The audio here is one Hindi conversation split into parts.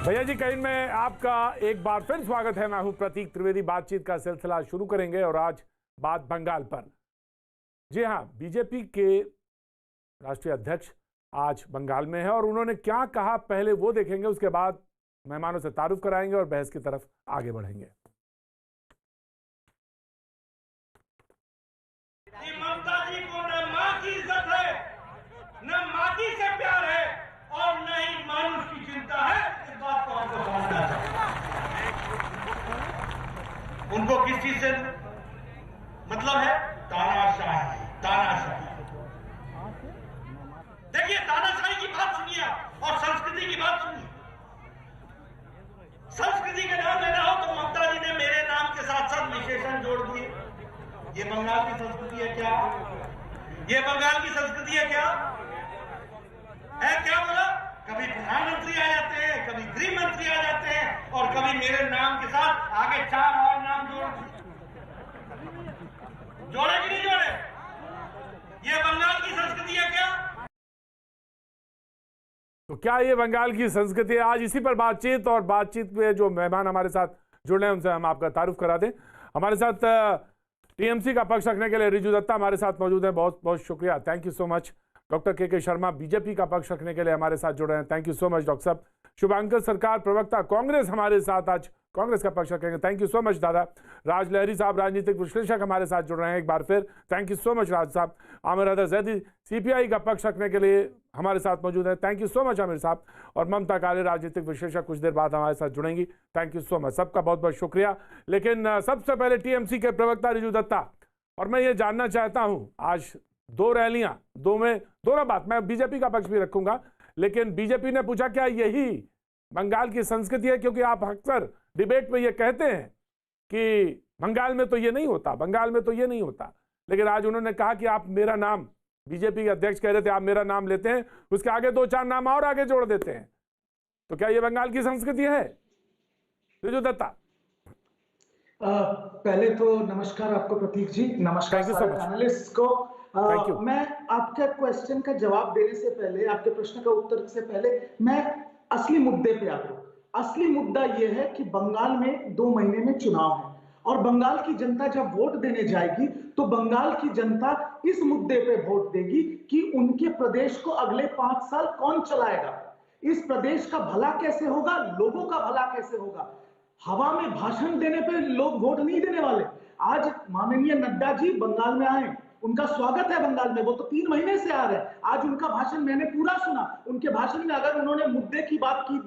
भैया जी कहीं में आपका एक बार फिर स्वागत है। मैं हूं प्रतीक त्रिवेदी। बातचीत का सिलसिला शुरू करेंगे और आज बात बंगाल पर। जी हां, बीजेपी के राष्ट्रीय अध्यक्ष आज बंगाल में है और उन्होंने क्या कहा पहले वो देखेंगे, उसके बाद मेहमानों से तारुफ कराएंगे और बहस की तरफ आगे बढ़ेंगे। ममता जी को न मां की इज्जत है, न माटी से प्यार है और न ही मानुष की चिंता है। इस बात को हमको समझना चाहिए। उनको किस चीज से मतलब है? तानाशाही। तानाशाही देखिए, तानाशाही की बात सुनिए और संस्कृति की बात सुनिए। संस्कृति का नाम लेना हो तो ममता जी ने मेरे नाम के साथ साथ विशेषण जोड़ दिए। ये बंगाल की संस्कृति है क्या? ये बंगाल की संस्कृति है क्या? है क्या बोला? कभी प्रधानमंत्री आ जाते हैं, कभी गृह मंत्री आ जाते हैं और कभी मेरे नाम के साथ आगे 4 और नाम जोड़े कि नहीं जोड़े? ये बंगाल की संस्कृति है क्या? तो क्या ये बंगाल की संस्कृति है? आज इसी पर बातचीत, और बातचीत में जो मेहमान हमारे साथ जुड़े हैं उनसे हम आपका तारुफ करा दें। हमारे साथ टीएमसी का पक्ष रखने के लिए रिजू दत्ता हमारे साथ मौजूद है। बहुत बहुत शुक्रिया, thank you so much. Doctor के शर्मा बीजेपी का पक्ष रखने के लिए हमारे साथ जुड़ रहे हैं, thank you so much doctor साहब। शुभांकर सरकार प्रवक्ता कांग्रेस हमारे साथ आज कांग्रेस का पक्ष रखेंगे, थैंक यू सो मच दादा। राज लहरी साहब राजनीतिक विश्लेषक हमारे साथ जुड़ रहे हैं एक बार फिर, थैंक यू सो मच राज साहब। आमिर अदर जैदी सीपीआई का पक्ष रखने के लिए हमारे साथ मौजूद है, thank you so much Aamir साहब। और ममता काले राजनीतिक विश्लेषक कुछ देर बाद हमारे साथ जुड़ेंगी, थैंक यू सो मच। सबका बहुत बहुत शुक्रिया। लेकिन सबसे पहले टीएमसी के प्रवक्ता रिजू दत्ता, और मैं ये जानना चाहता हूं, आज 2 रैलियां, दोनों बात, मैं बीजेपी का पक्ष भी रखूंगा, लेकिन बीजेपी ने पूछा क्या यही बंगाल की संस्कृति है? क्योंकि आप अक्सर डिबेट में ये कहते हैं कि बंगाल में तो ये नहीं होता, बंगाल में तो ये नहीं होता, लेकिन आज उन्होंने कहा कि आप मेरा नाम, बीजेपी के अध्यक्ष कह रहे थे आप मेरा नाम लेते हैं, उसके आगे 2-4 नाम और आगे जोड़ देते हैं, तो क्या ये बंगाल की संस्कृति है? रिजू दत्ता। पहले तो नमस्कार आपको प्रतीक जी, नमस्कार सारे पैनलिस्ट को। मैं आपके क्वेश्चन का जवाब देने से पहले, आपके प्रश्न का उत्तर से पहले मैं असली मुद्दे पे आता हूं। असली मुद्दा यह है कि बंगाल में 2 महीने में चुनाव है और बंगाल की जनता जब वोट देने जाएगी तो बंगाल की जनता इस मुद्दे पे वोट देगी कि उनके प्रदेश को अगले 5 साल कौन चलाएगा, इस प्रदेश का भला कैसे होगा, लोगों का भला कैसे होगा। हवा में भाषण देने पे लोग वोट नहीं देने वाले। आज माननीय नड्डा जी बंगाल में आए, उनका स्वागत है बंगाल में, वो तो 3 महीने से आ रहे हैं। आज उनका भाषण मैंने पूरा सुना। उनके भाषण में अगर उन्होंने मुद्दे की बात की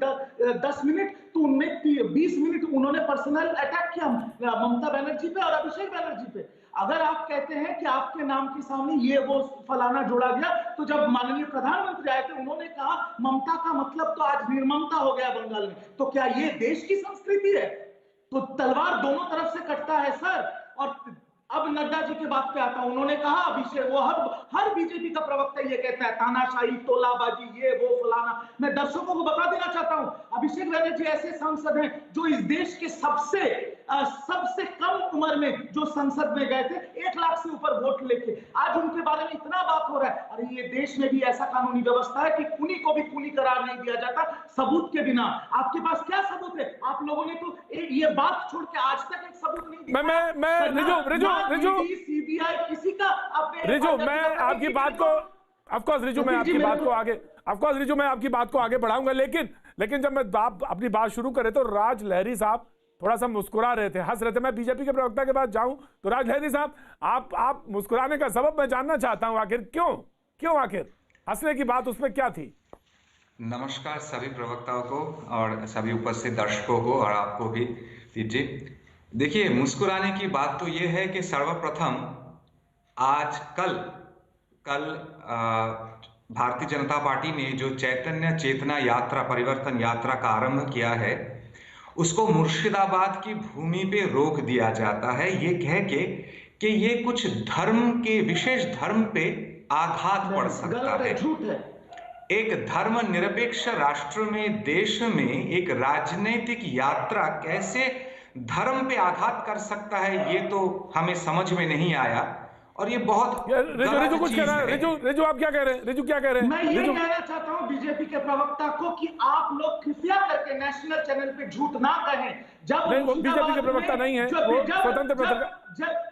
10 मिनट, तो उनमें 20 मिनट उन्होंने पर्सनल अटैक किया ममता बनर्जी पे और अभिषेक बनर्जी पे। अगर आप कहते हैं कि आपके नाम के सामने ये वो फलाना जोड़ा गया, तो जब माननीय प्रधानमंत्री आए थे उन्होंने कहा ममता का मतलब तो आज निर्ममता हो गया बंगाल में। तो क्या ये देश की संस्कृति है? तो तलवार दोनों तरफ से कटता है सर। और अब नड्डा जी की बात पे आता हूं। उन्होंने कहा अभिषेक, वो हर बीजेपी का प्रवक्ता ये कहता है तानाशाही, तोलाबाजी, ये वो फलाना। मैं दर्शकों को बता देना चाहता हूं, अभिषेक बनर्जी ऐसे सांसद हैं जो इस देश के सबसे कम उम्र में जो संसद में गए थे 1 लाख से ऊपर वोट लेके। आज उनके बारे में इतना बात हो रहा है। अरे ये देश में भी ऐसा कानूनी व्यवस्था है कि खूनी को भी खूनी करार नहीं दिया जाता सबूत के बिना। आपके पास क्या सबूत है? आप लोगों ने तो ये बात छोड़ के आज तक एक सबूत नहीं दिया। रिजू सीबीआई किसी का रिजू, मैं आपकी बात को ऑफकोर्स रिजू मैं आपकी बात को आगे ऑफकोर्स रिजू मैं आपकी बात को आगे बढ़ाऊंगा, लेकिन जब मैं अपनी बात शुरू करे तो राज लहरी साहब थोड़ा सा मुस्कुरा रहे थे, हंस रहे थे। मैं बीजेपी के प्रवक्ता के पास जाऊं तो राज लहरी साहब आप मुस्कुराने का सबब मैं जानना चाहता हूं, आखिर क्यों आखिर हंसने की बात उसमें क्या थी? नमस्कार सभी प्रवक्ताओं को और सभी उपस्थित दर्शकों को और आपको भी दीजिए। देखिए, मुस्कुराने की बात तो ये है कि सर्वप्रथम आज कल भारतीय जनता पार्टी ने जो चैतन्य चेतना यात्रा, परिवर्तन यात्रा का आरंभ किया है, उसको मुर्शिदाबाद की भूमि पे रोक दिया जाता है, ये कह के कि ये कुछ धर्म के, विशेष धर्म पे आघात पड़ सकता है। एक धर्मनिरपेक्ष राष्ट्र में, देश में एक राजनीतिक यात्रा कैसे धर्म पे आघात कर सकता है, ये तो हमें समझ में नहीं आया। और ये बहुत रिजू कुछ कह रहा है। रिजू आप क्या कह रहे हैं? रिजू क्या कह रहे हैं? मैं ये कहना चाहता हूं बीजेपी के प्रवक्ता को कि आप लोग कृपया करके नेशनल चैनल पे झूठ ना कहें। जब वो बीजेपी के प्रवक्ता नहीं है,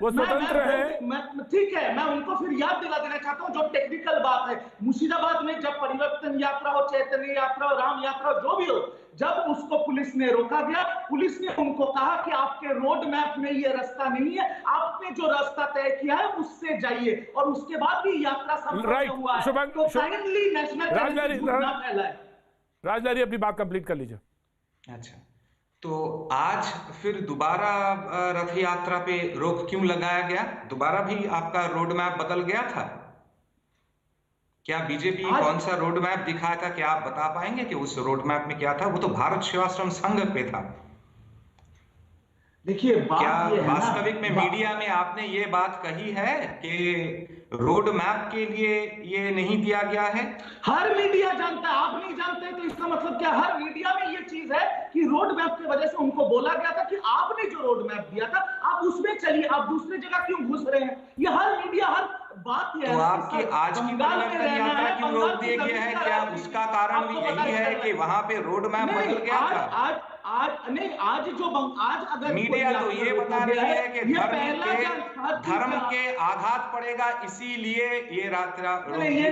वो स्वतंत्र है। ठीक है, मैं उनको फिर याद दिला देना चाहता हूं जो टेक्निकल बात है। मुर्शिदाबाद में जब परिवर्तन यात्रा हो, चैतन्य यात्रा हो, राम यात्रा हो, जो भी हो, जब उसको पुलिस ने रोका गया, पुलिस ने उनको कहा कि आपके रोड मैप में ये रास्ता नहीं है, आपने जो रास्ता तय किया है उससे जाइए, और उसके बाद भी यात्रा संपन्न हुआ है। तो काइंडली नेशनल राजलारी अपनी बात कंप्लीट कर लीजिए। अच्छा, तो आज फिर दोबारा रथ यात्रा पे रोक क्यों लगाया गया? दोबारा भी आपका रोड मैप बदल गया था क्या? बीजेपी कौन सा रोड मैप दिखाया था? क्या आप बता पाएंगे कि उस रोड मैप में क्या था? वो तो भारत सेवाश्रम संघ पे था। देखिए, क्या वास्तविक में मीडिया में आपने ये बात कही है कि रोड मैप के लिए ये नहीं दिया गया है? हर मीडिया जानता है, आप नहीं जानते तो इसका मतलब क्या? हर मीडिया में ये चीज है कि रोड मैप की वजह से उनको बोला गया था कि आपने जो रोड मैप दिया था आप उसमें चलिए, आप दूसरी जगह क्यों घुस रहे हैं? ये हर मीडिया, हर बात है। तो आपकी आज की परिवर्तन यात्रा क्यों रोक दिया गया है? क्या उसका कारण भी यही है कि वहां पे रोड मैप बदल गया था? आज अगर मीडिया तो ये बता रही है कि धर्म के आघात पड़ेगा, इसीलिए ये यात्रा ये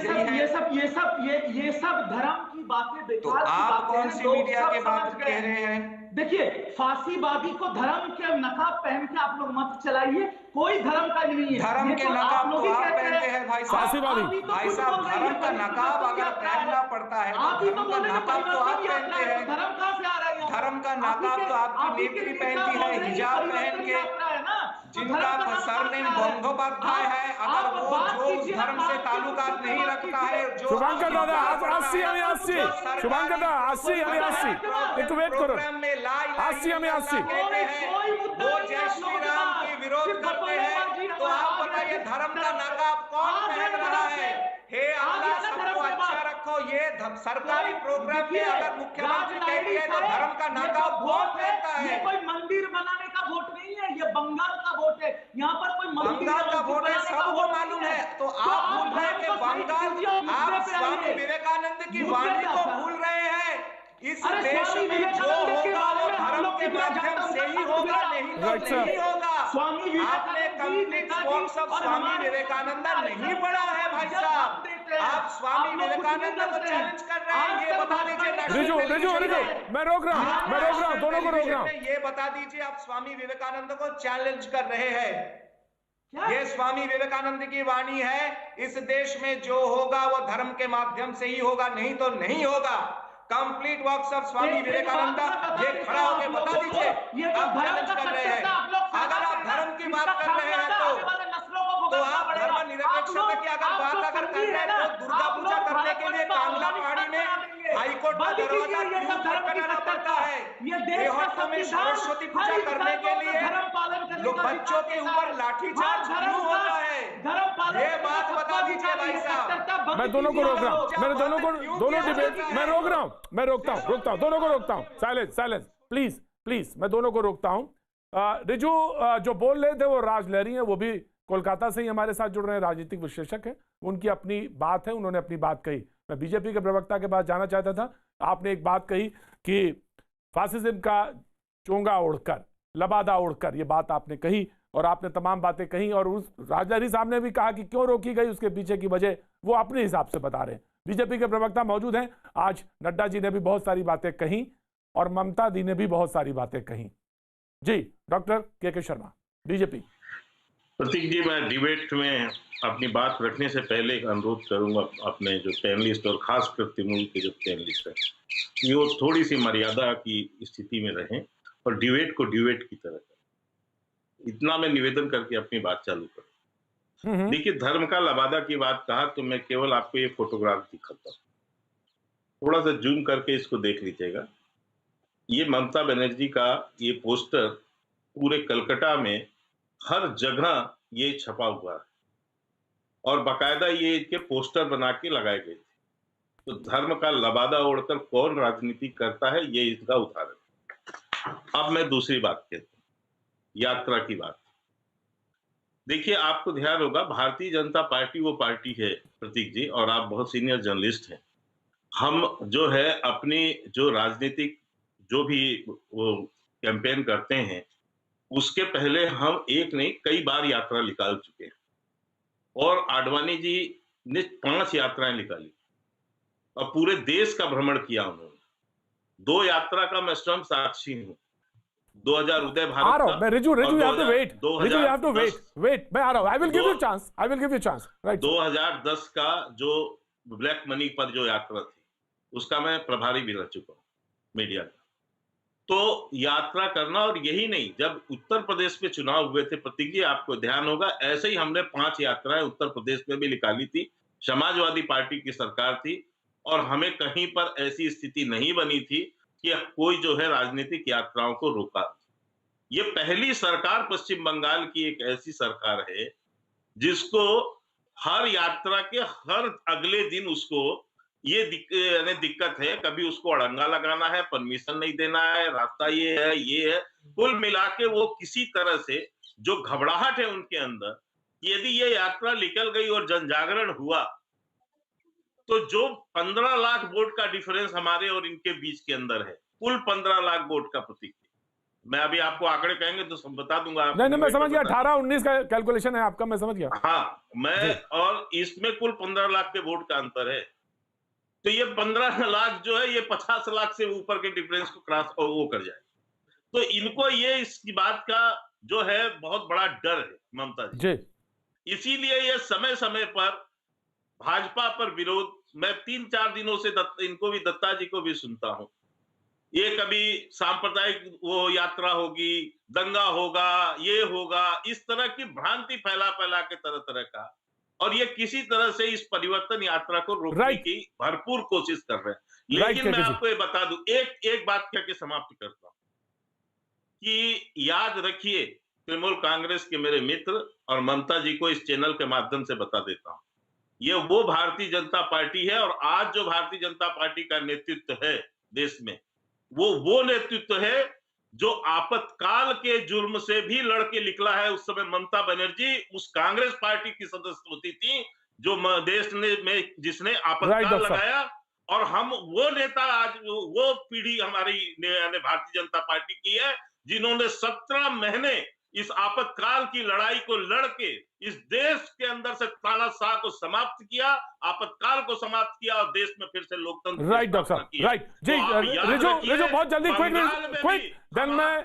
सब धर्म की बातें बेकार। तो आप कौन सी मीडिया के बात कह रहे हैं? देखिए, फांसीवादी को धर्म के नकाब पहन के आप लोग मत चलाइए, कोई धर्म का नहीं है। धर्म के नकाब तो आप पहनते हैं भाई साहब। भाई साहब, धर्म का नकाब अगर पहनना पड़ता है तो धर्म का नकाब तो आप पहनते हैं। धर्म कहां से आ रहा है? धर्म का नकाब तो आपकी नेत्री पहनती है, हिजाब पहन के, जिनका सरनेम बंदोपाध्याय है। अगर वो जो धर्म से ताल्लुकात नहीं रखता है, जो शुभंकर दादा 80 शुभंकर दादा 80 एक वेट करो, 80 वो जय श्री राम की विरोध करते हैं। तो आप बताइए, धर्म का नकाब कौन पहन रहा है? हे अल्लाह, सबको अच्छा रखो। ये सरकारी प्रोग्राम में अगर मुख्यमंत्री कहती है तो धर्म का नकाब कौन पहनता है? ये कोई मंदिर बनाने का वोट नहीं है, ये बंगाल का वोट है। यहाँ पर कोई बंगाल का वोट है, सबको मालूम है। तो आप भूल रहे हैं कि बंगाल, आप स्वामी विवेकानंद की वाणी को भूल रहे हैं। इस देश में जो होगा वो धर्म के माध्यम से ही होगा, नहीं तो नहीं होगा। आपने complete works of Swami Vivekananda नहीं पढ़ा है भाई साहब। आप स्वामी विवेकानंद को चैलेंज कर रहे हैं, ये बता दीजिए। रिजू मैं रोक रहा हूं, दोनों को रोक रहा हूं। ये बता दीजिए, आप स्वामी विवेकानंद को चैलेंज कर रहे हैं। ये स्वामी विवेकानंद की वाणी है, इस देश में जो होगा वो धर्म के माध्यम से ही होगा, नहीं तो नहीं होगा। Complete works of Swami Vivekananda, ये खड़ा होकर बता दीजिए। आप चैलेंज कर रहे हैं। अगर आप धर्म की बात कर रहे हैं तो आप धर्मनिरपेक्षता की अगर बात कर रहे हैं तो दुर्गा पूजा करने के लिए कांगड़ा पहाड़ी में हाईकोर्ट का दरवाजा क्यों खटखटाना पड़ता है? देहौत में सरस्वती पूजा करने के लिए बच्चों के ऊपर लाठीचार्ज क्यों होता है? ये बात बता दीजिए भाई साहब। मैं दोनों को रोक रहा हूँ, मैं दोनों डिबेट मैं रोक रहा हूँ, मैं रोकता हूँ, दोनों को रोकता हूँ। साइलेंस प्लीज, मैं दोनों को रोकता हूँ। रिजू जो बोल रहे थे वो राज लहरी है, वो भी कोलकाता से ही हमारे साथ जुड़ रहे हैं, राजनीतिक विश्लेषक है। उनकी अपनी बात है, उन्होंने अपनी बात कही। मैं बीजेपी के प्रवक्ता के पास जाना चाहता था। आपने एक बात कही कि फासिज्म का चोंगा ओढ़कर, लबादा ओढ़कर, ये बात आपने कही और आपने तमाम बातें कही। और उस राजलहरी साहब ने भी कहा कि क्यों रोकी गई, उसके पीछे की वजह वो अपने हिसाब से बता रहे हैं। बीजेपी के प्रवक्ता मौजूद हैं। आज नड्डा जी ने भी बहुत सारी बातें कही और ममता दी ने भी बहुत सारी बातें कही। जी डॉक्टर के शर्मा, बीजेपी। प्रतीक जी, मैं डिबेट में अपनी बात रखने से पहले एक अनुरोध करूंगा अपने जो पैनलिस्ट और खासकर तृणमूल के जो पैनलिस्ट हैं, वो थोड़ी सी मर्यादा की स्थिति में रहें और डिबेट को डिबेट की तरह करें। इतना मैं निवेदन करके अपनी बात चालू करूं। देखिए, धर्म का लबादा की बात कहा तो मैं केवल आपको ये फोटोग्राफ दिखाता हूँ, थोड़ा सा जूम करके इसको देख लीजिएगा। ये ममता बनर्जी का ये पोस्टर पूरे कलकत्ता में हर जगह ये छपा हुआ है और बाकायदा ये इसके पोस्टर बना के लगाए गए थे। तो धर्म का लबादा ओढ़कर कौन राजनीति करता है, ये इसका उदाहरण। अब मैं दूसरी बात कहता हूँ, यात्रा की बात। देखिए, आपको ध्यान होगा भारतीय जनता पार्टी वो पार्टी है प्रतीक जी, और आप बहुत सीनियर जर्नलिस्ट हैं। हम जो है अपनी जो राजनीतिक जो भी वो कैंपेन करते हैं, उसके पहले हम एक नहीं कई बार यात्रा निकाल चुके हैं, और आडवाणी जी ने 5 यात्राएं निकाली और पूरे देश का भ्रमण किया उन्होंने। 2 यात्रा का मैं स्वयं साक्षी हूँ। 2000 उदय आ भारत रहा हूं मैं। Riju you have to wait, Riju you have to 2010 wait मैं आ रहा हूं। I will give you chance, I will give you chance, right. 2010 का जो ब्लैक मनी पर जो यात्रा थी, उसका मैं प्रभारी भी रह चुका हूँ मीडिया का। तो यात्रा करना, और यही नहीं, जब उत्तर प्रदेश में चुनाव हुए थे प्रतीक जी, आपको ध्यान होगा, ऐसे ही हमने 5 यात्राएं उत्तर प्रदेश में भी निकाली थी। समाजवादी पार्टी की सरकार थी और हमें कहीं पर ऐसी स्थिति नहीं बनी थी कि कोई जो है राजनीतिक यात्राओं को रोका। ये पहली सरकार पश्चिम बंगाल की एक ऐसी सरकार है जिसको हर यात्रा के हर अगले दिन उसको ये दिक्कत है, कभी उसको अड़ंगा लगाना है, परमिशन नहीं देना है, रास्ता ये है। कुल मिला के वो किसी तरह से जो घबराहट है उनके अंदर, यदि ये यात्रा निकल गई और जन जागरण हुआ, तो जो 15 लाख वोट का डिफरेंस हमारे और इनके बीच के अंदर है, कुल 15 लाख वोट का प्रतीक। मैं अभी आपको आंकड़े कहेंगे तो बता दूंगा। नहीं, मैं समझ गया, 18-19 का कैलकुलेशन है आपका, मैं समझ गया। हाँ, मैं और इसमें कुल 15 लाख के वोट का अंतर है। तो ये 15 लाख जो है, ये 50 लाख से ऊपर के डिफरेंस को क्रॉस वो कर जाए। तो इनको ये इसकी बात का जो है बहुत बड़ा डर है ममता जी। इसीलिए ये समय समय पर भाजपा पर विरोध, मैं 3-4 दिनों से इनको भी, दत्ता जी को भी सुनता हूं। ये कभी सांप्रदायिक वो यात्रा होगी, दंगा होगा, ये होगा, इस तरह की भ्रांति फैला के तरह का, और ये किसी तरह से इस परिवर्तन यात्रा को रोकने की भरपूर कोशिश कर रहे हैं। लेकिन मैं आपको ये बता दूं, एक बात कह के समाप्त करता हूं कि याद रखिए, तृणमूल कांग्रेस के मेरे मित्र और ममता जी को इस चैनल के माध्यम से बता देता हूं, ये वो भारतीय जनता पार्टी है, और आज जो भारतीय जनता पार्टी का नेतृत्व है देश में, वो नेतृत्व है जो आपातकाल के जुर्म से भी लड़के निकला है। उस समय ममता बनर्जी उस कांग्रेस पार्टी की सदस्य होती थी जो देश में जिसने आपातकाल लगाया, और हम वो नेता, आज वो पीढ़ी हमारी भारतीय जनता पार्टी की है जिन्होंने 17 महीने इस आपातकाल की लड़ाई को लड़के इस देश के अंदर से तानाशाह को समाप्त किया, आपातकाल को समाप्त किया, और देश में फिर से लोकतंत्र। राइट डॉक्टर साहब, राइट जी। रिजू बहुत जल्दी, क्विक देन मैं,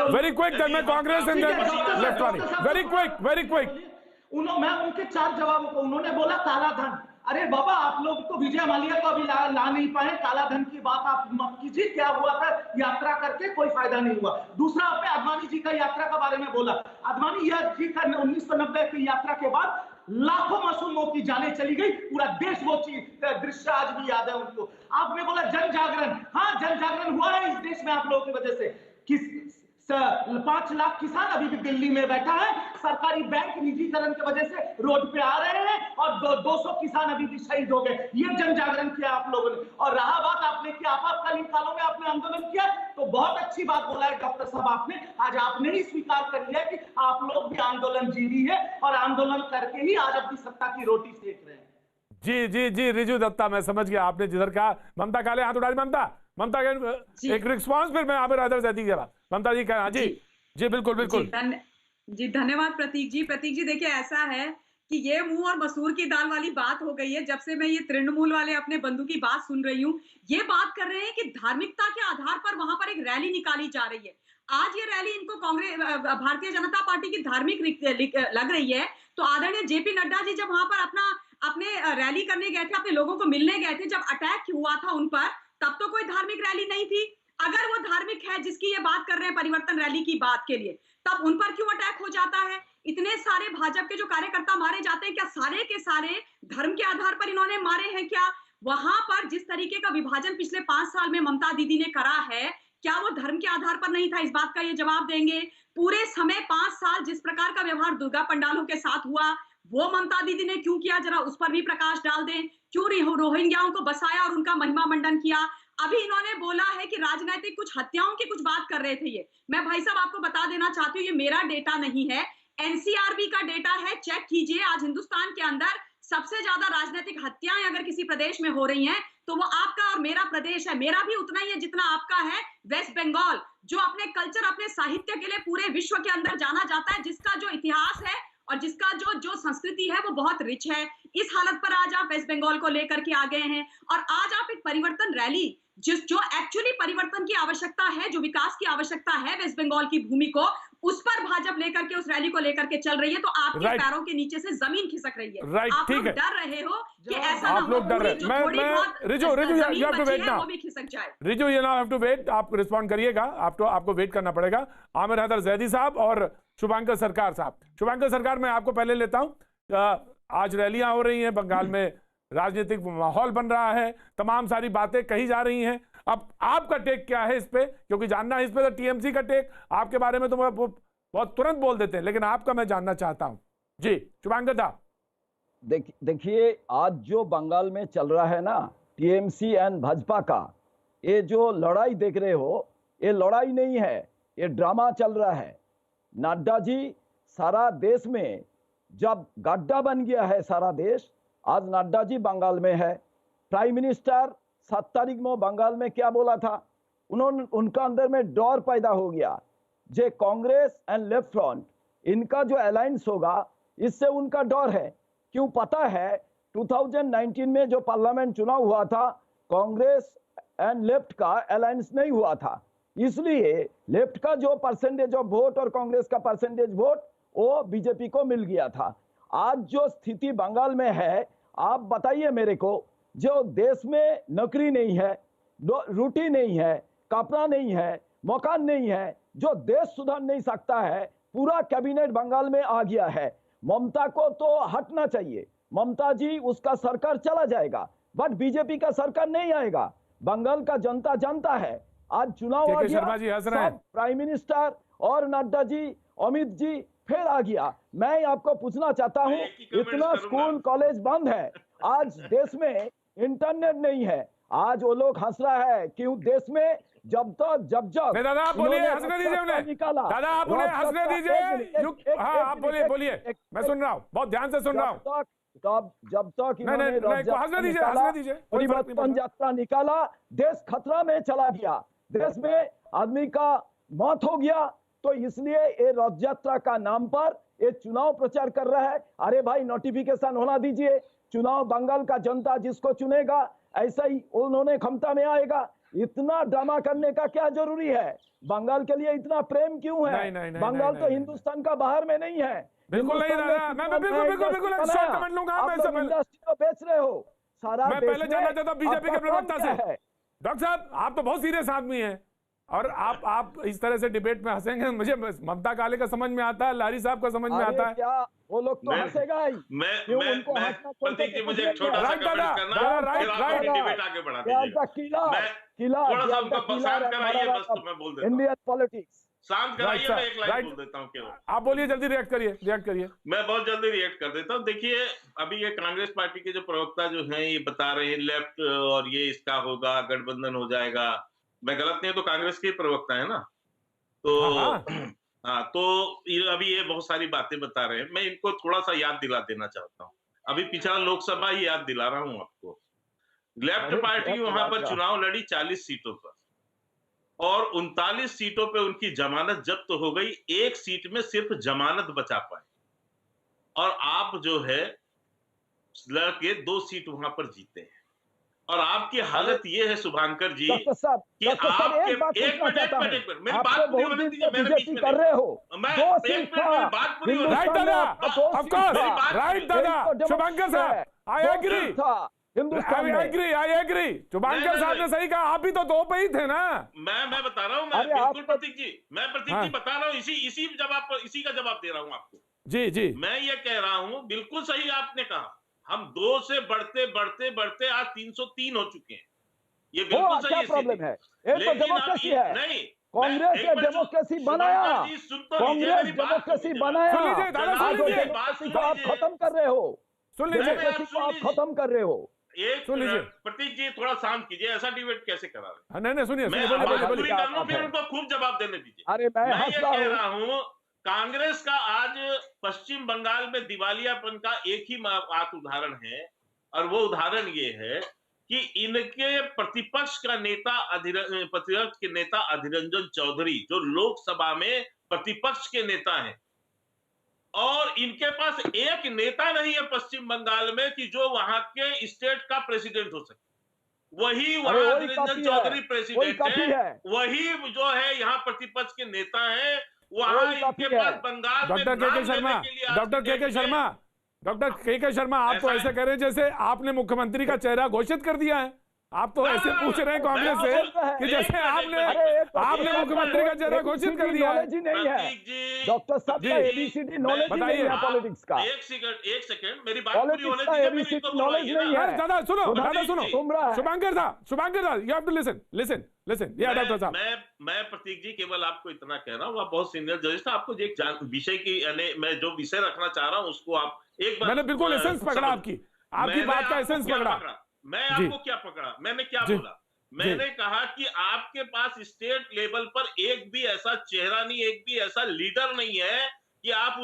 वेरी क्विक देन मैं कांग्रेस एंड देन लेफ्ट वाली, वेरी क्विक। मैं उनके 4 जवाबों को, उन्होंने बोला काला धन। अरे बाबा, आप लोग तो विजय माल्या को अभी ला नहीं पाए, काला धन की बात आप मत कीजिए। क्या हुआ था यात्रा करके? कोई फायदा नहीं हुआ। दूसरा, आपने आडवाणी जी का यात्रा के बारे में बोला। आडवाणी जी का 1990 की यात्रा के बाद लाखों मासूमों की जानें चली गई, पूरा देश वो दृश्य आज भी याद है उनको। आपने बोला जन जागरण, हाँ जन जागरण हुआ है इस देश में आप लोगों की वजह से। 5 लाख किसान अभी भी दिल्ली में बैठा है, सरकारी बैंक निजीकरण की वजह से रोड पे आ रहे हैं, और 200 किसान अभी भी शहीद हो गए। ये जन जागरण किया आप लोगों ने। और रहा बात आपने कि आपातकालीन कालों में आपने आंदोलन किया, तो बहुत अच्छी बात बोला है डॉक्टर साहब आपने। आज आपने ही स्वीकार कर लिया कि आप लोग भी आंदोलन जीवी है, और आंदोलन करके ही आज अपनी सत्ता की रोटी सेक रहे हैं। जी रिजू दत्ता, मैं समझ गया आपने जिधर कहा। ममता काले हाथ उड़ा, ममता एक रिस्पांस, फिर मैं आमिर हैदर जैदी के बाद ममता जी का। जी बिल्कुल। जी धन्यवाद प्रतीक जी। देखिए, ऐसा है कि ये मुंह और मसूर की दाल वाली बात हो गई है। जब से मैं ये तृणमूल वाले अपने बंधु की बात सुन रही हूँ, ये बात कर रहे हैं कि धार्मिकता के आधार पर वहां पर एक रैली निकाली जा रही है। आज ये रैली इनको कांग्रेस, भारतीय जनता पार्टी की धार्मिक लग रही है। तो आदरणीय जेपी नड्डा जी जब वहां पर अपने रैली करने गए थे, अपने लोगों को मिलने गए थे, जब अटैक हुआ था उन पर, तब तो कोई धार्मिक रैली नहीं थी। अगर वो धार्मिक है जिसकी ये बात कर रहे हैं परिवर्तन रैली की बात के लिए, तब उन पर क्यों अटैक हो जाता है? इतने सारे भाजपा के जो कार्यकर्ता मारे जाते हैं, क्या सारे के सारे धर्म के आधार पर इन्होंने मारे हैं क्या? वहां पर जिस तरीके का विभाजन पिछले 5 साल में ममता दीदी ने करा है, क्या वो धर्म के आधार पर नहीं था? इस बात का ये जवाब देंगे। पूरे समय 5 साल जिस प्रकार का व्यवहार दुर्गा पंडालों के साथ हुआ, वो ममता दीदी ने क्यों किया? जरा उस पर भी प्रकाश डाल दें। क्यों रोहिंग्याओं को बसाया और उनका महिमा मंडन किया? अभी इन्होंने बोला है कि राजनीतिक कुछ हत्याओं की कुछ बात कर रहे थे। ये मैं भाई साहब आपको बता देना चाहती हूँ, ये मेरा डेटा नहीं है। एनसीआरबी का डेटा है, चेक कीजिए। आज हिंदुस्तान के अंदर सबसे ज्यादा राजनीतिक हत्याएं अगर किसी प्रदेश में हो रही हैं तो वो आपका और मेरा प्रदेश है। मेरा भी उतना ही है जितना आपका है। वेस्ट बंगाल, जो अपने कल्चर, अपने साहित्य के लिए पूरे विश्व के अंदर जाना जाता है, जिसका जो इतिहास है और जिसका जो संस्कृति है वो बहुत रिच है। इस हालत पर आज आप वेस्ट बंगाल को लेकर के आ गए हैं और आज आप एक परिवर्तन रैली, जो एक्चुअली परिवर्तन की आवश्यकता है, जो विकास की आवश्यकता है वेस्ट बंगाल की भूमि को, उस पर भाजपा लेकर के, उस रैली को लेकर के चल रही है, तो आपके पैरों के नीचे से जमीन खिसक रही है। आप लोग डर रहे हो कि ऐसा ना हो, Riju you have to wait now, वो भी खिसक जाए। Riju you now have to wait, आप रिस्पॉन्ड करिएगा, आपको वेट करना पड़ेगा। आमिर हैदर जैदी साहब और शुभांकर सरकार साहब। शुभांकर सरकार, मैं आपको पहले लेता हूं। आज रैलियां हो रही हैं, बंगाल में राजनीतिक माहौल बन रहा है, तमाम सारी बातें कही जा रही हैं। अब आपका टेक क्या है इस पे, क्योंकि जानना है इस पे तो टीएमसी का टेक, आपके बारे में तो बहुत तुरंत बोल देते हैं, लेकिन आपका मैं जानना चाहता हूं। जी शुभांकर दा। देखिए, आज जो बंगाल में चल रहा है ना, टीएमसी एंड भाजपा का, ये जो लड़ाई देख रहे हो, ये लड़ाई नहीं है, ये ड्रामा चल रहा है। नड्डा जी सारा देश में जब गड्ढा बन गया है सारा देश, आज नड्डा जी बंगाल में है। प्राइम मिनिस्टर 7 तारीख में बंगाल में क्या बोला था, उनका अंदर में डर पैदा हो गया, जे कांग्रेस एंड लेफ्ट फ्रंट इनका जो अलायंस होगा, इससे उनका डर है। क्यों पता है, 2019 में जो पार्लियामेंट चुनाव हुआ था, कांग्रेस एंड लेफ्ट का अलायंस नहीं हुआ था, इसलिए लेफ्ट का जो परसेंटेज ऑफ वोट और कांग्रेस का परसेंटेज वोट वो बीजेपी को मिल गया था। आज जो स्थिति बंगाल में है, आप बताइए मेरे को, जो देश में नौकरी नहीं है, रोटी नहीं है, कपड़ा नहीं है, मकान नहीं है, जो देश सुधार नहीं सकता है, पूरा कैबिनेट बंगाल में आ गया है। ममता को तो हटना चाहिए, ममता जी उसका सरकार चला जाएगा, बट बीजेपी का सरकार नहीं आएगा। बंगाल का जनता जानता है, आज चुनाव आ गया, सब प्राइम मिनिस्टर और नड्डा जी, अमित जी फिर आ गया। मैं आपको पूछना चाहता हूं, इतना स्कूल कॉलेज बंद है, आज देश में इंटरनेट नहीं है, आज वो लोग हंस रहा है क्यों देश में जब दादा आप बोलिए, हंसने दीजिए उन्हें, दादा आप उन्हें हंसने दीजिए। हाँ आप बोलिए, मैं सुन रहा हूँ, बहुत ध्यान से सुन रहा हूँ। जब तक हंसने दीजिए, परिवर्तन यात्रा निकाला, देश खतरा में चला गया, देश में आदमी का मौत हो गया, तो इसलिए ये रथ यात्रा का नाम पर ये चुनाव प्रचार कर रहा है। अरे भाई, नोटिफिकेशन होना दीजिए, चुनाव बंगाल का जनता जिसको चुनेगा ऐसा ही उन्होंने क्षमता में आएगा। इतना ड्रामा करने का क्या जरूरी है? बंगाल के लिए इतना प्रेम क्यों है? नहीं, बंगाल तो हिंदुस्तान का बाहर में नहीं है। बिल्कुल नहीं दादा, मैं बिल्कुल शॉर्ट कमेंट लूंगा। मैं इंडस्ट्री को बेच रहे हो सारा। मैं पहले जानना चाहता हूं बीजेपी के प्रवक्ता से। डॉक्टर साहब, आप तो बहुत सीरियस आदमी हैं और आप इस तरह से डिबेट में हंसेंगे, मुझे ममता काले का समझ में आता है, लारी साहब का समझ में आता है। क्या वो लोग तो हंसेगा ही। मैं प्रतीक जी, मुझे एक छोटा सा कमेंट करना है, फिर आप डिबेट आगे बढ़ा दीजिएगा। थोड़ा सा उनको शांत कराइए, बस तो मैं बोल देता हूं। इंडियन पॉलिटिक्स शांत कराइए, मैं एक लाइन बोल देता हूं केवल। आप बोलिए, जल्दी रिएक्ट करिए। मैं बहुत जल्दी रिएक्ट कर देता हूं। देखिए, अभी ये कांग्रेस पार्टी के जो प्रवक्ता जो हैं, ये बता रहे हैं लेफ्ट और ये इसका होगा, गठबंधन हो जाएगा। मैं गलत नहीं, तो कांग्रेस के प्रवक्ता है ना, तो हाँ, तो अभी ये बहुत सारी बातें बता रहे हैं। मैं इनको थोड़ा सा याद दिला देना चाहता हूँ। अभी पिछला लोकसभा ही याद दिला रहा हूँ आपको। लेफ्ट पार्टी वहां पर चुनाव लड़ी 40 सीटों पर और 39 सीटों पे उनकी जमानत जब्त हो गई, एक सीट में सिर्फ जमानत बचा पाए, और आप जो है लड़के 2 सीट वहां पर जीते हैं। और आपकी हालत ये है शुभांकर जी कि आपके एक मिनट मेरी बात पूरी होने दीजिए, मेरे बीच में कर रहे हो, मैं एक मिनट मेरी बात पूरी होने राइट दादा, ऑफ कोर्स राइट दादा, शुभांकर साहब आई एग्री, शुभांकर साहब ने सही कहा, आप भी तो 2 पे ही थे ना। मैं बता रहा हूँ, मैं बिल्कुल प्रतीक जी बता रहा हूँ, इसी का जवाब दे रहा हूँ आपको। जी मैं ये कह रहा हूँ, बिल्कुल सही आपने कहा, हम 2 से बढ़ते आज 303 हो चुके हैं। ये बिल्कुल सही प्रॉब्लम है। डेमोक्रेसी है, नहीं कांग्रेस ने डेमोक्रेसी बनाया, कांग्रेस डेमोक्रेसी बनाया, आप खत्म कर रहे हो, सुन लीजिए, आप खत्म कर रहे हो। एक सुन लीजिए, प्रतीक जी थोड़ा शांत कीजिए, ऐसा डिबेट कैसे करा रहे? नहीं सुनिए, मैं पूरी कर लूं, फिर उनको खूब जवाब देने दीजिए। अरे मैं ये कह रहा हूँ कांग्रेस का आज पश्चिम बंगाल में दिवालियापन का एक ही बात उदाहरण है, और वो उदाहरण ये है कि इनके प्रतिपक्ष के नेता अधीर रंजन चौधरी, जो लोकसभा में प्रतिपक्ष के नेता हैं, और इनके पास एक नेता नहीं है पश्चिम बंगाल में कि जो वहां के स्टेट का प्रेसिडेंट हो सके। वही वहां अधीर रंजन चौधरी प्रेसिडेंट है, वही जो है यहाँ प्रतिपक्ष के नेता है, वहां इनके पास बंगाल में डॉक्टर के शर्मा, आप तो ऐसे कह रहे हैं जैसे आपने मुख्यमंत्री का चेहरा घोषित कर दिया है। आप तो ऐसे पूछ रहे हैं कांग्रेस से कि जैसे आपने मुख्यमंत्री का चेहरा घोषित कर दिया है। नहीं है डॉक्टर साहब का एबीसीडी नॉलेज नहीं है पॉलिटिक्स का। एक सेकंड मेरी बात पूरी होने दीजिए, तो नॉलेज नहीं है। दादा सुनो शुभांकर दा, यू हैव टू लिसन या डॉक्टर साहब। मैं प्रतीक जी केवल आपको इतना कह रहा हूँ, आप बहुत सीनियर जज था, आपको एक विषय की, यानी मैं जो विषय रखना चाह रहा हूँ उसको आप एक बार, मैंने बिल्कुल एसेंस पकड़ा, आपकी बात का एसेंस पकड़ा। मैं आपको क्या पकड़ा, मैंने क्या बोला? मैंने कहा कि आपके पास स्टेट लेवल पर एक भी ऐसा चेहरा नहीं, एक भी ऐसा लीडर नहीं है कि आप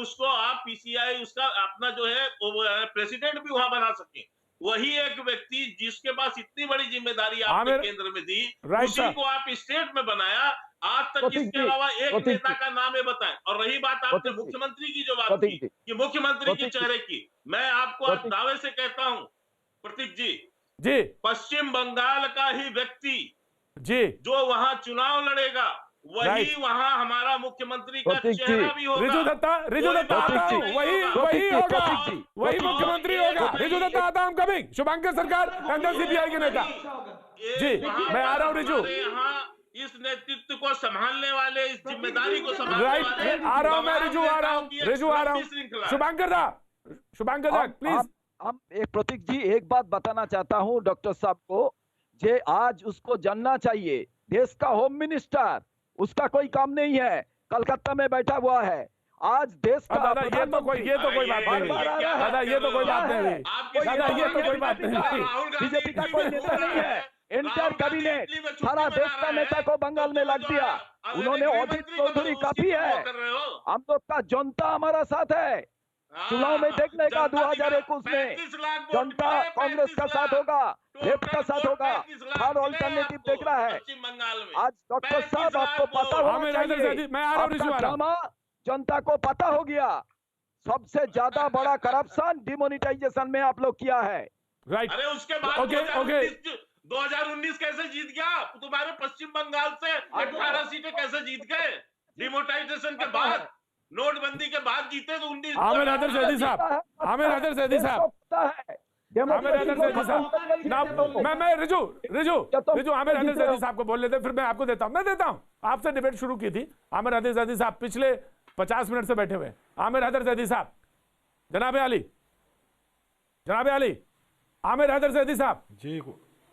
पीसीआई उसका अपना जो है प्रेसिडेंट भी वहां बना सके। वही एक व्यक्ति जिसके पास इतनी बड़ी जिम्मेदारी आपने केंद्र में दी, उसी को आप स्टेट में बनाया। आज तक इसके अलावा एक नेता का नाम है बताएं। और रही बात आपने मुख्यमंत्री की जो बात की कि मुख्यमंत्री के चेहरे की, मैं आपको आज दावे से कहता हूं प्रतीक जी, पश्चिम बंगाल का ही व्यक्ति जो वहां चुनाव लड़ेगा, वही वहां हमारा मुख्यमंत्री का चेहरा भी होगा। रिजू दत्ता वही मुख्यमंत्री होगा। रिजू दत्ता आता हम कमिंग। शुभांकर सरकार कांग्रेस सीपीआई के नेता जी, मैं आ रहा हूँ रिजू। यहाँ इस नेतृत्व को संभालने वाले, इस जिम्मेदारी को संभालने वाले, आ रहा हूँ मैं, रिजू आ रहा हूँ। शुभांकर दा प्लीज। हम एक प्रतीक जी एक बात बताना चाहता हूं डॉक्टर साहब को, जे आज उसको जानना चाहिए, देश का होम मिनिस्टर, उसका कोई काम नहीं है, कलकत्ता में बैठा हुआ है। आज देश का ये तो कोई बात नहीं दादा, ये तो कोई बात नहीं। बीजेपी का कोई नेता नहीं है। इंटर कैबिनेट सारा देश का नेता को बंगाल में लग दिया। उन्होंने अधीर चौधरी काफी है। हम लोग का जनता हमारा साथ है। चुनाव में देख लेगा 2021 में जनता कांग्रेस का साथ होगा, लेफ्ट का साथ होगा, हर ऑल्टरनेटिव देख रहा है। आज डॉक्टर साहब आपको पता होना चाहिए, आपका ड्रामा जनता को पता हो गया। सबसे ज्यादा बड़ा करप्शन डिमोनिटाइजेशन में आप लोग किया है। राइट। अरे उसके बाद 2019 कैसे जीत गया? तुम्हारे पश्चिम बंगाल से 18 सीटें कैसे जीत गए? डिमोनिटाइजेशन के बाद, नोटबंदी के बाद जीते तो 19। आमिर हैदर सैदी साहब मैं रिजू आमिर हैदर सैदी साहब को बोल लेते, फिर मैं आपको देता हूं। आपसे डिबेट शुरू की थी। आमिर हैदर सैदी साहब पिछले 50 मिनट से बैठे हुए। आमिर हैदर सैदी साहब, जनाब आली, आमिर हैदर सैदी साहब जी,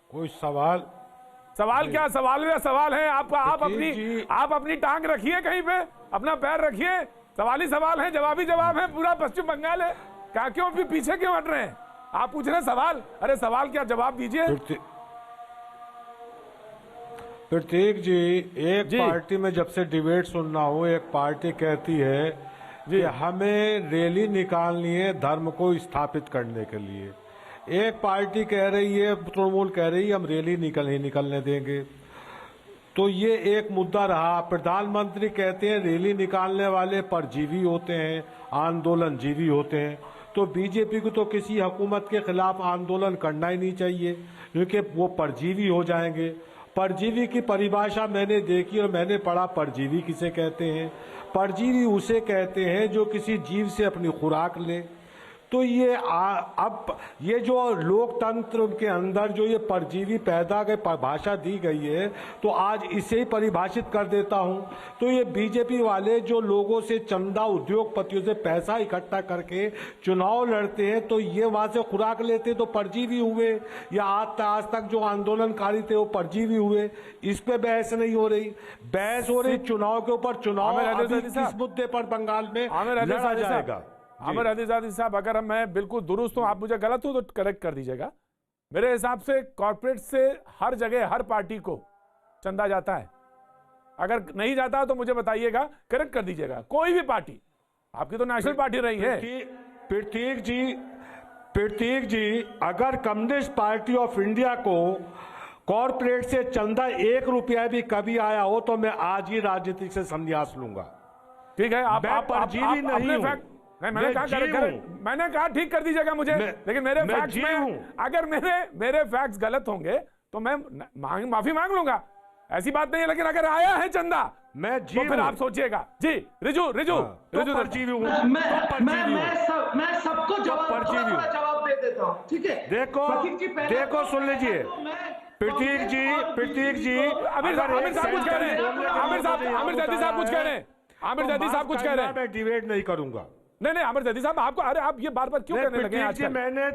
कोई सवाल क्या सवाल है आपका? आप अपनी टांग रखिए कहीं पे, अपना पैर रखिए। सवाल ही सवाल है, जवाबी जवाब है। पूरा पश्चिम बंगाल है, क्या क्यों भी पीछे क्यों हट रहे हैं? आप पूछ रहे हैं सवाल, अरे सवाल क्या, जवाब दीजिए। प्रतीक जी, एक पार्टी में जब से डिबेट सुन रहा हूँ, एक पार्टी कहती है कि हमें रैली निकालनी है धर्म को स्थापित करने के लिए। एक पार्टी कह रही है, तृणमूल कह रही है हम रैली निकलने देंगे। तो ये एक मुद्दा रहा। प्रधानमंत्री कहते हैं रैली निकालने वाले परजीवी होते हैं, आंदोलनजीवी होते हैं। तो बीजेपी को तो किसी हुकूमत के खिलाफ आंदोलन करना ही नहीं चाहिए, क्योंकि वो परजीवी हो जाएंगे। परजीवी की परिभाषा मैंने देखी और मैंने पढ़ा, परजीवी किसे कहते हैं? परजीवी उसे कहते हैं जो किसी जीव से अपनी खुराक ले। तो ये अब ये जो लोकतंत्र के अंदर जो ये परजीवी पैदा के परिभाषा दी गई है, तो आज इसे ही परिभाषित कर देता हूं। तो ये बीजेपी वाले जो लोगों से चंदा, उद्योगपतियों से पैसा इकट्ठा करके चुनाव लड़ते हैं, तो ये वहां से खुराक लेते तो परजीवी हुए, या आज तक जो आंदोलनकारी थे वो परजीवी हुए। इस पे बहस नहीं हो रही, बहस हो रही चुनाव के ऊपर। चुनाव किस मुद्दे पर बंगाल में लड़ा जाएगा? आमिर हैदर साहब, अगर मैं बिल्कुल दुरुस्त हूं, आप मुझे गलत हो तो करेक्ट कर दीजिएगा। मेरे हिसाब से कॉर्पोरेट से हर जगह हर पार्टी को चंदा जाता है। अगर नहीं जाता तो मुझे बताइएगा, करेक्ट कर दीजिएगा। कोई भी पार्टी, आपकी तो नेशनल पार्टी रही है। प्रतीक जी, अगर कम्युनिस्ट पार्टी ऑफ इंडिया को कॉर्पोरेट से चंदा 1 रुपया भी कभी आया हो तो मैं आज ही राजनीति से संन्यास लूंगा। ठीक है, आप परजीवी नहीं हूं। मैंने कहा ठीक कर दीजिएगा मुझे, लेकिन मेरे फैक्ट्स में अगर मेरे फैक्ट्स गलत होंगे तो मैं माफी मांग लूंगा, ऐसी बात नहीं है। लेकिन अगर आया है चंदा तो फिर आप सोचिएगा। जी रिजू परजीवी हूं। मैं सबको जवाब दे देता हूँ, ठीक है। देखो सुन लीजिए प्रतीक जी, आमिर साहब कुछ कह रहे हैं, आमिर जैदी साहब कुछ कह रहे हैं, आमिर जैदी साहब कुछ कह रहे हैं। मैं डिबेट नहीं करूंगा। नहीं आमिर जैदी साहब, आपको, अरे आप ये बार-बार क्यों करने लगे आजकल? मैंने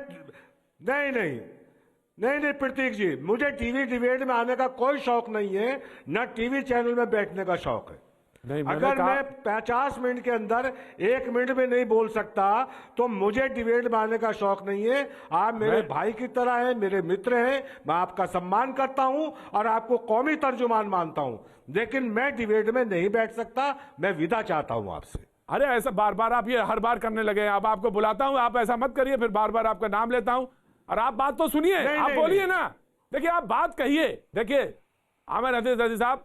नहीं प्रतीक जी, मुझे टीवी डिबेट में आने का कोई शौक नहीं है, न टीवी चैनल में बैठने का शौक है। अगर मैं 50 मिनट के अंदर 1 मिनट में नहीं बोल सकता तो मुझे डिबेट में आने का शौक नहीं है। आप मेरे भाई की तरह हैं, मेरे मित्र हैं, मैं आपका सम्मान करता हूं और आपको कौमी तर्जुमान मानता हूं, लेकिन मैं डिबेट में नहीं बैठ सकता। मैं विदा चाहता हूं आपसे। अरे ऐसा बार-बार आप ये हर बार करने लगे। अब आपको बुलाता हूं, आप ऐसा मत करिए, फिर बार-बार आपका नाम लेता हूं और आप बात तो सुनिए, आप बोलिए ना। देखिए आप बात कहिए। देखिए आमिर जैदी साहब,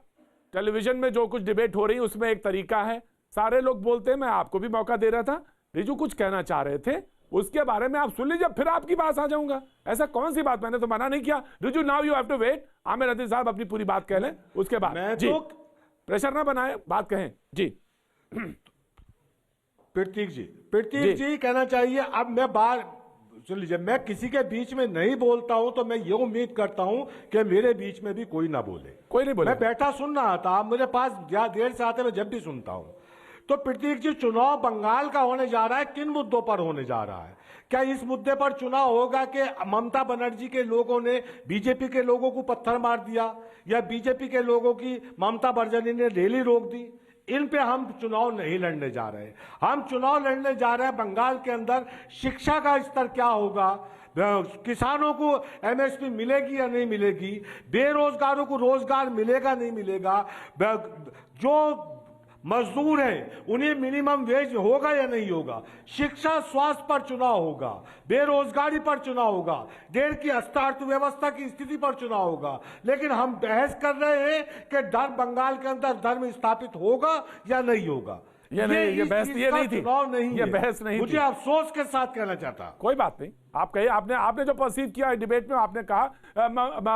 टेलीविजन में जो कुछ डिबेट हो रही है उसमें एक तरीका है, सारे लोग बोलते हैं, मैं आपको भी मौका दे रहा था। रिजू कुछ कहना चाह रहे थे, उसके बारे में आप सुन लीजिए, फिर आपकी पास आ जाऊंगा। ऐसा कौन सी बात, मैंने तो मना नहीं किया। Riju now you have to wait. Aamir Aziz साहब अपनी पूरी बात कह लें, उसके बाद जी प्रेशर ना बनाए, बात कहें। जी प्रतीक जी कहना चाहिए। अब मैं सुन लीजिए, मैं किसी के बीच में नहीं बोलता हूं तो मैं ये उम्मीद करता हूं कि मेरे बीच में भी कोई ना बोले। कोई नहीं बोले। मैं बैठा सुन रहा था, आप मेरे पास देर से आते, मैं जब भी सुनता हूं। तो प्रतीक जी, चुनाव बंगाल का होने जा रहा है, किन मुद्दों पर होने जा रहा है? क्या इस मुद्दे पर चुनाव होगा कि ममता बनर्जी के लोगों ने बीजेपी के लोगों को पत्थर मार दिया, या बीजेपी के लोगों की ममता बनर्जी ने रैली रोक दी? इन पे हम चुनाव नहीं लड़ने जा रहे। हम चुनाव लड़ने जा रहे हैं बंगाल के अंदर शिक्षा का स्तर क्या होगा, किसानों को एमएसपी मिलेगी या नहीं मिलेगी, बेरोजगारों को रोजगार मिलेगा नहीं मिलेगा, जो मजदूर हैं उन्हें मिनिमम वेज होगा या नहीं होगा, शिक्षा स्वास्थ्य पर चुनाव होगा, बेरोजगारी पर चुनाव होगा, देश की अर्थव्यवस्था की स्थिति पर चुनाव होगा। लेकिन हम बहस कर रहे हैं कि बंगाल के अंदर धर्म स्थापित होगा या नहीं होगा। ये बहस नहीं थी, ये बहस नहीं। मुझे अफसोस के साथ कहना चाहता। कोई बात नहीं, आप कहिए। आपने जो परसीव किया डिबेट में, आपने कहा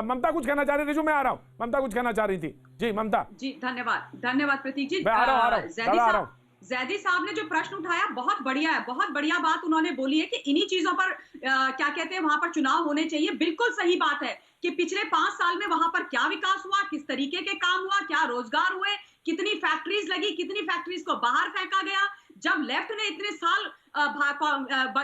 ममता कुछ कहना चाह रही थी, जो मैं आ रहा हूं। ममता कुछ कहना चाह रही थी। जी ममता। जी धन्यवाद प्रतीक जी। मैं आ रहा हूं। जैदी साहब ने जो प्रश्न उठाया बहुत बढ़िया है, बहुत बढ़िया बात उन्होंने बोली है कि इन्हीं चीजों पर क्या कहते हैं, वहां पर चुनाव होने चाहिए। बिल्कुल सही बात है कि पिछले 5 साल में वहां पर क्या विकास हुआ, किस तरीके के काम हुआ, क्या रोजगार हुए, कितनी फैक्ट्रीज लगी, कितनी फैक्ट्रीज को बाहर फेंका गया। जब लेफ्ट ने इतने साल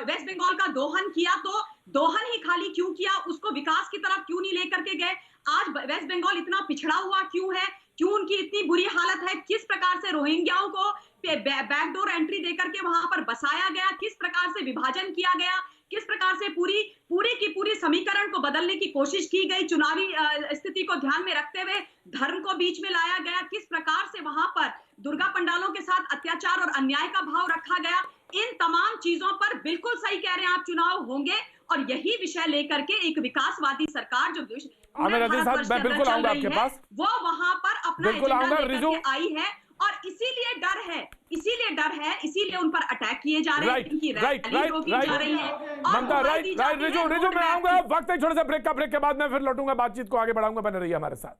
वेस्ट बंगाल का दोहन किया तो दोहन ही खाली क्यों किया, उसको विकास की तरफ क्यों नहीं लेकर के गए? आज वेस्ट बंगाल इतना पिछड़ा हुआ क्यों है, क्यों उनकी इतनी बुरी हालत है, किस प्रकार से रोहिंग्याओं को बैकडोर एंट्री देकर के वहां पर बसाया गया, किस प्रकार से विभाजन किया गया, किस प्रकार से पूरी की पूरी समीकरण को बदलने की कोशिश की गई, चुनावी स्थिति को ध्यान में रखते हुए धर्म को बीच में लाया गया, किस प्रकार से वहां पर दुर्गा पंडालों के साथ अत्याचार और अन्याय का भाव रखा गया। इन तमाम चीजों पर बिल्कुल सही कह रहे हैं आप, चुनाव होंगे और यही विषय लेकर के एक विकासवादी सरकार जो मैं बिल्कुल आऊंगा आपके पास, वो वहां पर अपना एजेंडा लेकर के आई है और इसीलिए डर है, इसीलिए उन पर अटैक किए जा रहे हैं, इनकी रैली रोकी जा रही है। ममता राइट। रिजू मैं आऊंगा, वक्त है छोटे से ब्रेक का। ब्रेक के बाद मैं फिर लौटूंगा, बातचीत को आगे बढ़ाऊंगा। बने रहिए हमारे साथ।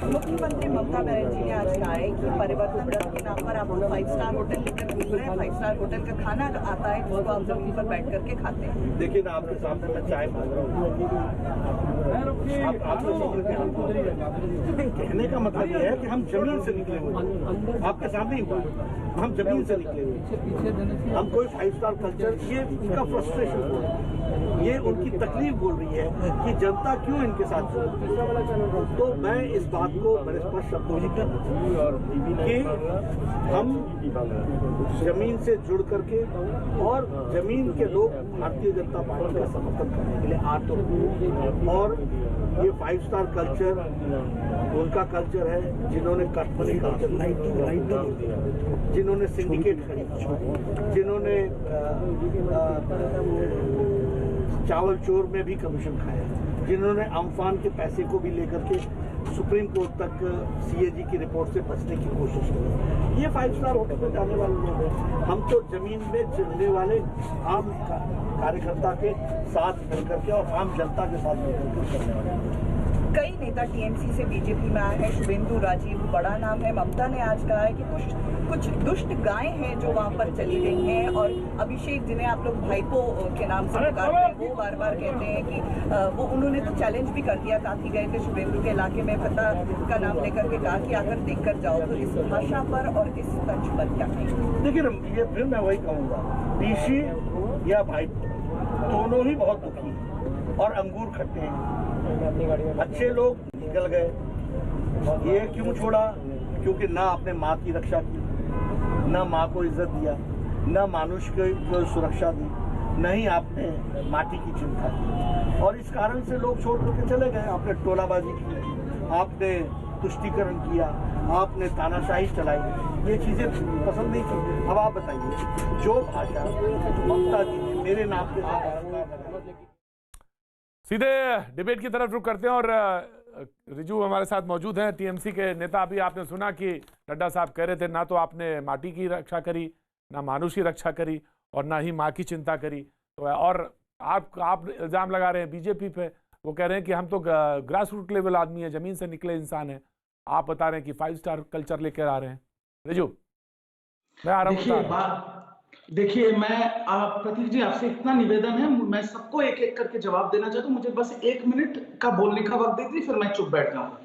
मुख्यमंत्री ममता बनर्जी ने आज कहा है कि परिवर्तन रथ के नाम पर आपको 5 स्टार होटल लेकर घूम रहे हैं। 5 स्टार होटल का खाना आता है जिसको आप जमीन पर बैठ करके खाते हैं। देखिए ना, आपके सामने मैं चाय मांग रहा हूँ, कहने का मतलब ये है कि हम जमीन से निकले हुए, आपके सामने ही हुआ, हम जमीन से निकले हुए। हम कोई 5 स्टार कल्चर, ये उनका फ्रस्ट्रेशन बोल रही है, ये उनकी तकलीफ बोल रही है कि जनता क्यों इनके साथ। तो मैं इस बात को बड़े स्पष्ट शब्दों में कि हम जमीन से जुड़ करके और जमीन के लोग भारतीय जनता पार्टी का समर्थन करने के लिए आ तो, और ये 5 स्टार कल्चर उनका कल्चर है जिन्होंने कठपुतली कल्चर, जिन्होंने सिंडिकेट खरीदा, जिन्होंने चावल चोर में भी कमीशन खाया, जिन्होंने अम्फान के पैसे को भी लेकर के सुप्रीम कोर्ट तक सीएजी की रिपोर्ट से बचने की कोशिश की। ये 5 स्टार होटल में जाने वाले लोग हैं। हम तो जमीन में चलने वाले आम कार्यकर्ता के साथ मिलकर के और आम जनता के साथ मिलकर के चलने वाले हैं। कई नेता टीएमसी से बीजेपी में आए हैं। शुभेंदु राजीव बड़ा नाम है। ममता ने आज कहा है कि कुछ दुष्ट गायें हैं जो वहां पर चली गई हैं, और अभिषेक जिन्हें आप लोग भाईपो के नाम से पुकारते हैं, वो बार बार कहते हैं कि वो उन्होंने तो चैलेंज भी कर दिया। काफी गए थे शुभेंदु के इलाके में, पता का नाम लेकर के कहा कि आकर देख कर जाओ। तो इस भाषा पर और इस तंज पर क्या कहेंगे? देखिए, ये फिर मैं वही कहूँगा, डीसी या भाईपो दोनों ही बहुत दुखी हैं और अंगूर खट्टे हैं। अच्छे लोग निकल गए। ये क्यों छोड़ा? क्योंकि ना आपने माँ की रक्षा की, ना माँ को इज्जत दिया, ना मानुष को सुरक्षा दी, न ही आपने माटी की चिंता की, और इस कारण से लोग छोड़ करके चले गए। आपने टोलाबाजी की, आपने तुष्टीकरण किया, आपने तानाशाही चलाई, ये चीजें पसंद नहीं की। अब आप बताइए, जो भाषा ममता जी ने मेरे नाम के साथ, सीधे डिबेट की तरफ रुख करते हैं और रिजू हमारे साथ मौजूद हैं, टीएमसी के नेता। अभी आपने सुना कि नड्डा साहब कह रहे थे ना तो आपने माटी की रक्षा करी, ना मानुष की रक्षा करी, और ना ही माँ की चिंता करी। तो और आप इल्ज़ाम लगा रहे हैं बीजेपी पे। वो कह रहे हैं कि हम तो ग्रास रूट लेवल आदमी है, ज़मीन से निकले इंसान हैं। आप बता रहे हैं कि 5 स्टार कल्चर लेकर आ रहे हैं। रिजू, मैं आ रहा हूँ। देखिए, मैं प्रतीक जी आपसे इतना निवेदन है, मैं सबको एक एक करके जवाब देना चाहता हूँ। मुझे बस 1 मिनट का बोलने का वक्त दे दीजिए, फिर मैं चुप बैठ जाऊंगा।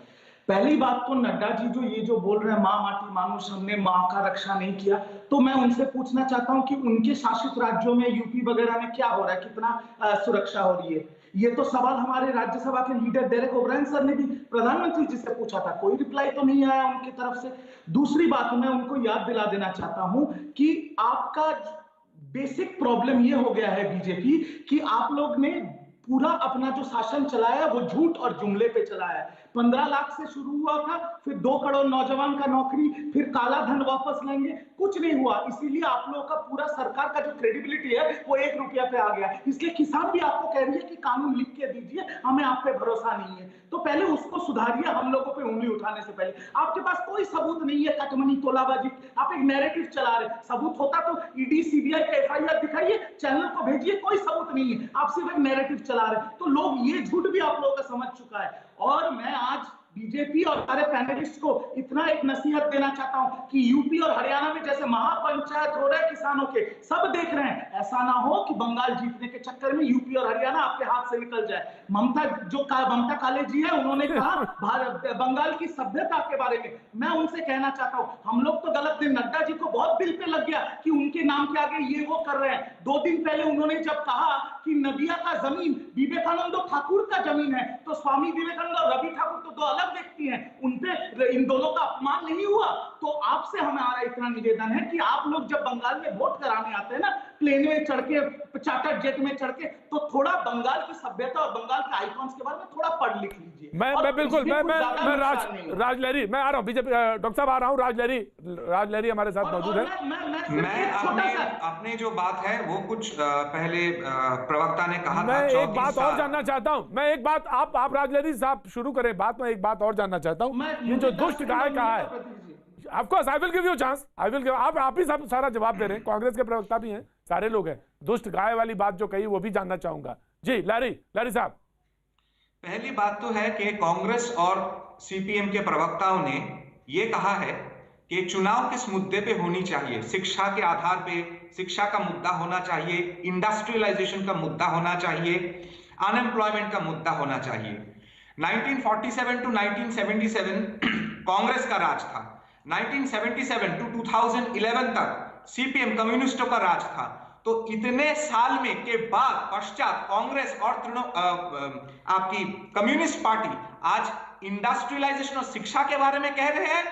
पहली बात तो नड्डा जी जो बोल रहे हैं माँ माटी मानुष, हमने माँ का रक्षा नहीं किया, तो मैं उनसे पूछना चाहता हूँ कि उनके शासित राज्यों में, यूपी वगैरह में क्या हो रहा है, कितना सुरक्षा हो रही है? ये तो सवाल हमारे राज्यसभा के लीडर डेरेक ओब्रायन सर ने भी प्रधानमंत्री जी से पूछा था, कोई रिप्लाई तो नहीं आया उनकी तरफ से। दूसरी बात, मैं उनको याद दिला देना चाहता हूं कि आपका बेसिक प्रॉब्लम ये हो गया है बीजेपी कि आप लोग ने पूरा अपना जो शासन चलाया वो झूठ और जुमले पे चलाया है। 15 लाख से शुरू हुआ था, फिर 2 करोड़ नौजवान का नौकरी, फिर काला धन वापस लेंगे, कुछ नहीं हुआ। इसीलिए आप लोगों का पूरा सरकार का जो क्रेडिबिलिटी है वो 1 रुपया पे आ गया। इसलिए किसान भी आपको कह रही है कि कानून लिख के दीजिए, हमें आप पे भरोसा नहीं है। तो पहले उसको सुधारिए, हम लोगों पे उंगली उठाने से पहले। आपके पास कोई सबूत नहीं है, कटमनी तोलाबाजी, आप एक नैरेटिव चला रहे। सबूत होता तो ईडी सीबीआई का एफआईआर दिखाइए, चैनल को भेजिए, कोई सबूत नहीं है, आप सिर्फ एक नैरेटिव चला रहे। तो लोग ये झूठ भी आप लोगों का समझ चुका है। और मैं आज बीजेपी और सारे पैनलिस्ट को इतना एक नसीहत देना चाहता हूं कि यूपी और हरियाणा में जैसे महापंचायत हो रहे किसानों के, सब देख रहे हैं, ऐसा ना हो कि बंगाल जीतने के चक्कर में यूपी और हरियाणा आपके हाथ से निकल जाए। ममता काले जी है, उन्होंने कहा बंगाल की सभ्यता के बारे में, मैं उनसे कहना चाहता हूं, हम लोग तो गलत थे। नड्डा जी को बहुत दिल पे लग गया कि उनके नाम के आगे ये वो कर रहे हैं। 2 दिन पहले उन्होंने जब कहा कि नदिया का जमीन विवेकानंद ठाकुर का जमीन है, तो स्वामी विवेकानंद और रवि ठाकुर तो 2 अलग व्यक्ति हैं, उनपे इन दोनों का अपमान नहीं हुआ। तो आपसे हमारा इतना निवेदन है कि आप लोग जब बंगाल में वोट कराने आते हैं ना, प्लेन में चढ़ के, चार्टर जेट में चढ़ के, तो थोड़ा बंगाल की सभ्यता और बंगाल के आइकॉन्स के बारे में थोड़ा पढ़ लिख लीजिए। मैं बिल्कुल, मैं राज लहरी, मैं आ रहा हूँ बीजेपी, डॉक्टर साहब आ रहा हूँ। राज लहरी हमारे साथ मौजूद है। मैं अपने जो बात है वो कुछ पहले प्रवक्ता ने कहा था, मैं एक बात और जानना चाहता हूँ। मैं एक बात, आप राज लहरी साहब शुरू करें बात, मैं एक बात और जानना चाहता हूँ। ये जो दुष्ट गाय कहा है, of course I will give you chance, I will give, आप ही सब सारा जवाब दे रहे हैं, कांग्रेस के प्रवक्ता भी हैं, सारे लोग हैं। दुष्ट गाय वाली बात जो कही वो भी जानना चाहूंगा। जी लहरी साहब। पहली बात तो है कि कांग्रेस और सीपीएम के प्रवक्ताओं ने ये कहा है कि चुनाव किस मुद्दे पे होनी चाहिए। शिक्षा के आधार पे, शिक्षा का मुद्दा होना चाहिए, इंडस्ट्रियलाइजेशन का मुद्दा होना चाहिए, अनएम्प्लॉयमेंट का मुद्दा होना चाहिए। 1947 टू 1977 कांग्रेस का राज था। 1977 टू 2011 तक सीपीएम कम्युनिस्टों का राज था। तो इतने साल में के बाद पश्चात कांग्रेस और आपकी कम्युनिस्ट पार्टी आज इंडस्ट्रियलाइजेशन और शिक्षा के बारे में कह रहे हैं।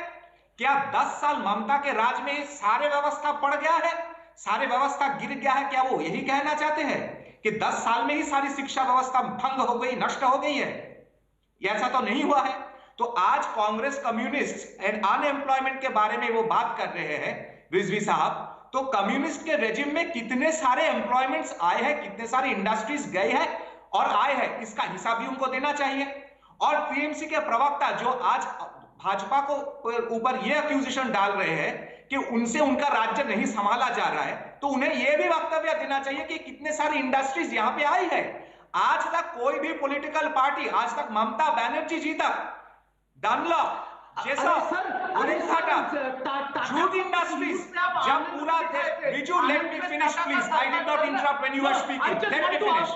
क्या 10 साल ममता के राज में सारे व्यवस्था पड़ गया है, सारे व्यवस्था गिर गया है? क्या वो यही कहना चाहते हैं कि 10 साल में ही सारी शिक्षा व्यवस्था भंग हो गई, नष्ट हो गई है? ऐसा तो नहीं हुआ है। तो आज कांग्रेस कम्युनिस्ट एंड अनएम्प्लॉयमेंट के बारे में वो बात कर रहे हैं रिजवी साहब, तो कम्युनिस्ट के रेजिम में कितने सारे एम्प्लॉयमेंट्स आए हैं, कितने सारे इंडस्ट्रीज गए हैं और आए हैं, इसका हिसाब भी उनको देना चाहिए। और टीएमसी के प्रवक्ता जो आज भाजपा को ऊपर ये एक्यूजेशन डाल रहे हैं कि उनसे उनका राज्य नहीं संभाला जा रहा है, तो उन्हें यह भी वक्तव्य देना चाहिए कि कितने सारी इंडस्ट्रीज यहां पे आई है। आज तक कोई भी पॉलिटिकल पार्टी, आज तक ममता बनर्जी जी तक डनलॉप जैसा जूट इंडस्ट्रीज जब पूरा Riju, let me finish please, I did not interrupt when you were speaking, let me finish,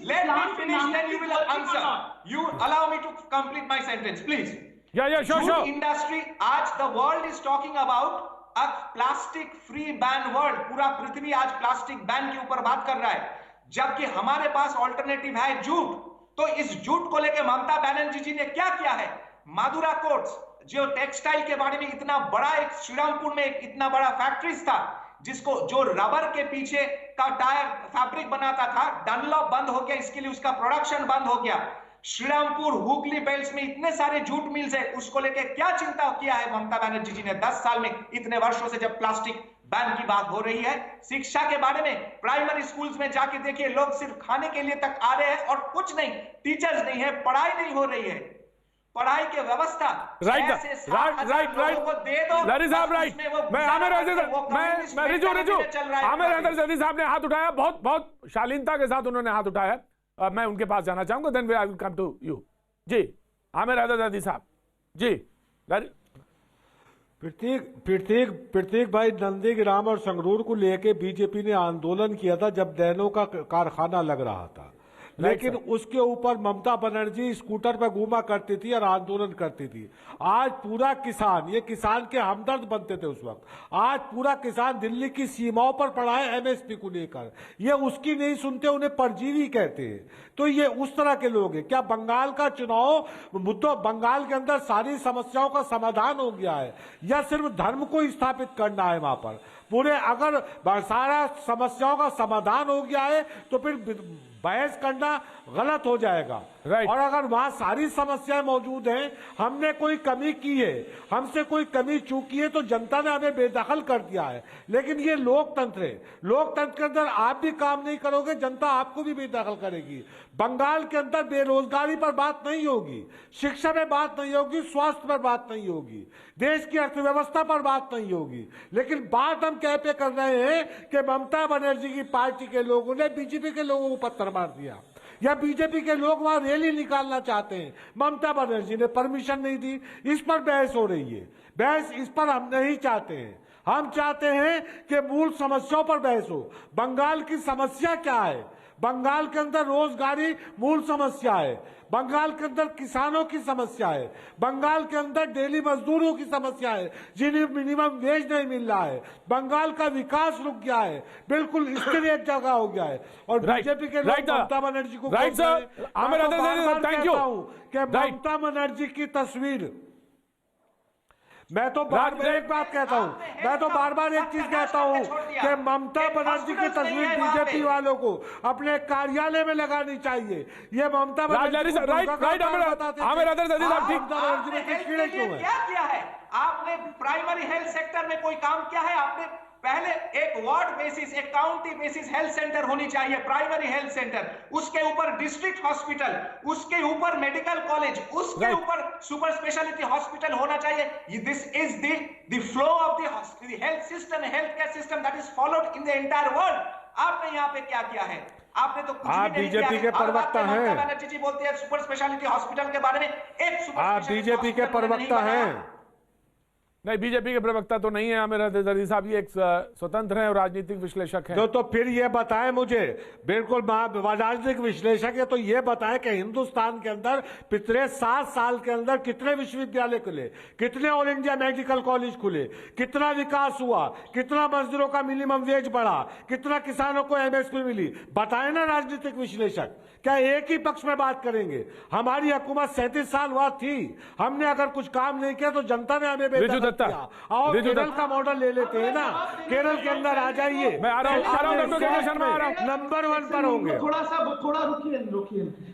let me finish, then you will answer, you allow me to complete my sentence please. sure. Industry, आज the world is talking about a plastic free ban world, पूरा पृथ्वी आज प्लास्टिक बैन के ऊपर बात कर रहा है, जबकि हमारे पास ऑल्टरनेटिव है जूट। तो इस जूट को लेकर ममता बनर्जी जी ने क्या किया है? मादुरा कोट्स जो टेक्सटाइल के बारे में इतना बड़ा, एक श्रीरामपुर में एक इतना बड़ा फैक्ट्रीज था जिसको, जो रबर के पीछे का टायर फैब्रिक बनाता था, डनलॉप बंद हो गया, इसके लिए उसका प्रोडक्शन बंद हो गया। श्रीरामपुर, हुगली बेल्ट में इतने सारे जूट मिल्स है, उसको लेके क्या चिंता किया है ममता बनर्जी जी ने 10 साल में, इतने वर्षों से जब प्लास्टिक बैन की बात हो रही है। शिक्षा के बारे में प्राइमरी स्कूल्स में जाके देखिए, लोग सिर्फ खाने के लिए तक आ रहे हैं और कुछ नहीं, टीचर्स नहीं है, पढ़ाई नहीं हो रही है, पढ़ाई की व्यवस्था राइट। को दे दो। लरी साहब राइट, मैं आमिर अजदी साहब ने हाथ उठाया, बहुत बहुत शालीनता के साथ उन्होंने हाथ उठाया, मैं उनके पास जाना चाहूंगा, then I will come to you. जी आमिर अजदी साहब जी। प्रतीक भाई, नंदीग्राम और संगरूर को लेके बीजेपी ने आंदोलन किया था जब डैनो का कारखाना लग रहा था, लेकिन उसके ऊपर ममता बनर्जी स्कूटर पर घूमा करती थी और आंदोलन करती थी। आज पूरा किसान, ये किसान के हमदर्द बनते थे उस वक्त, आज पूरा किसान दिल्ली की सीमाओं पर पड़ा है एमएसपी को लेकर, ये उसकी नहीं सुनते, उन्हें परजीवी कहते हैं। तो ये उस तरह के लोग हैं। क्या बंगाल का चुनाव मुद्दा, बंगाल के अंदर सारी समस्याओं का समाधान हो गया है या सिर्फ धर्म को स्थापित करना है वहां पर? पूरे अगर सारा समस्याओं का समाधान हो गया है तो फिर बहस करना गलत हो जाएगा। और अगर वहां सारी समस्याएं मौजूद हैं, हमने कोई कमी की है, हमसे कोई कमी चूकी है, तो जनता ने हमें बेदखल कर दिया है। लेकिन ये लोकतंत्र है, लोकतंत्र के अंदर आप भी काम नहीं करोगे, जनता आपको भी बेदखल करेगी। बंगाल के अंदर बेरोजगारी पर बात नहीं होगी, शिक्षा में बात नहीं होगी, स्वास्थ्य पर बात नहीं होगी, देश की अर्थव्यवस्था पर बात नहीं होगी। लेकिन बात हम क्या पे कर रहे हैं कि ममता बनर्जी की पार्टी के लोगों ने बीजेपी के लोगों को पत्थर मार दिया, या बीजेपी के लोग वहां रैली निकालना चाहते हैं, ममता बनर्जी ने परमिशन नहीं दी। इस पर बहस हो रही है, बहस इस पर हम नहीं चाहते हैं। हम चाहते हैं कि मूल समस्याओं पर बहस हो। बंगाल की समस्या क्या है? बंगाल के अंदर रोजगारी मूल समस्या है, बंगाल के अंदर किसानों की समस्या है, बंगाल के अंदर डेली मजदूरों की समस्या है जिन्हें मिनिमम वेज नहीं मिल रहा है, बंगाल का विकास रुक गया है, बिल्कुल इसके लिए एक जगह हो गया है। और बीजेपी के लोग ममता बनर्जी को ममता बनर्जी की तस्वीर, मैं तो बार बार एक बात कहता हूं, मैं तो बार बार एक चीज कहता हूं कि ममता बनर्जी की तस्वीर बीजेपी वालों को अपने कार्यालय में लगानी चाहिए। ये ममता बनर्जी क्या किया है आपने? प्राइमरी हेल्थ सेक्टर में कोई काम किया है आपने? पहले एक वार्ड बेसिस, एक काउंटी बेसिस हेल्थ सेंटर होनी चाहिए, प्राइमरी हेल्थ सेंटर, उसके ऊपर डिस्ट्रिक्ट हॉस्पिटल, उसके ऊपर मेडिकल कॉलेज, उसके ऊपर सुपर स्पेशलिटी हॉस्पिटल होना चाहिए। This is the flow of the health system, health care system that is followed in the entire world. आपने यहाँ पे क्या किया है? आपने तो कुछ भी नहीं किया। बीजेपी के प्रवक्ता हैं, ममता बनर्जी जी बोलते हैं सुपर स्पेशलिटी हॉस्पिटल के बारे में, एक सुपर बीजेपी के प्रवक्ता हैं। नहीं, बीजेपी के प्रवक्ता तो नहीं है आमिर अजदी साहब, ये एक स्वतंत्र हैं और राजनीतिक विश्लेषक हैं। तो फिर ये बताएं मुझे, बिल्कुल राजनीतिक विश्लेषक है, तो ये बताएं कि हिंदुस्तान के अंदर पिछले 7 साल के अंदर कितने विश्वविद्यालय खुले, कितने ऑल इंडिया मेडिकल कॉलेज खुले, कितना विकास हुआ, कितना मजदूरों का मिनिमम वेज बढ़ा, कितना किसानों को एमएसपी मिली? बताएं ना राजनीतिक विश्लेषक। क्या एक ही पक्ष में बात करेंगे? हमारी हुकूमत 37 साल हुआ थी, हमने अगर कुछ काम नहीं किया तो जनता ने हमें दत्ता, और रिजु केरल दत्ता। का मॉडल ले लेते हैं ना, केरल के अंदर आ जाइए, मैं आ रहा हूँ डॉक्टर के शर्मा आ रहा हूँ। नंबर 1 पर होंगे। थोड़ा रुकिए।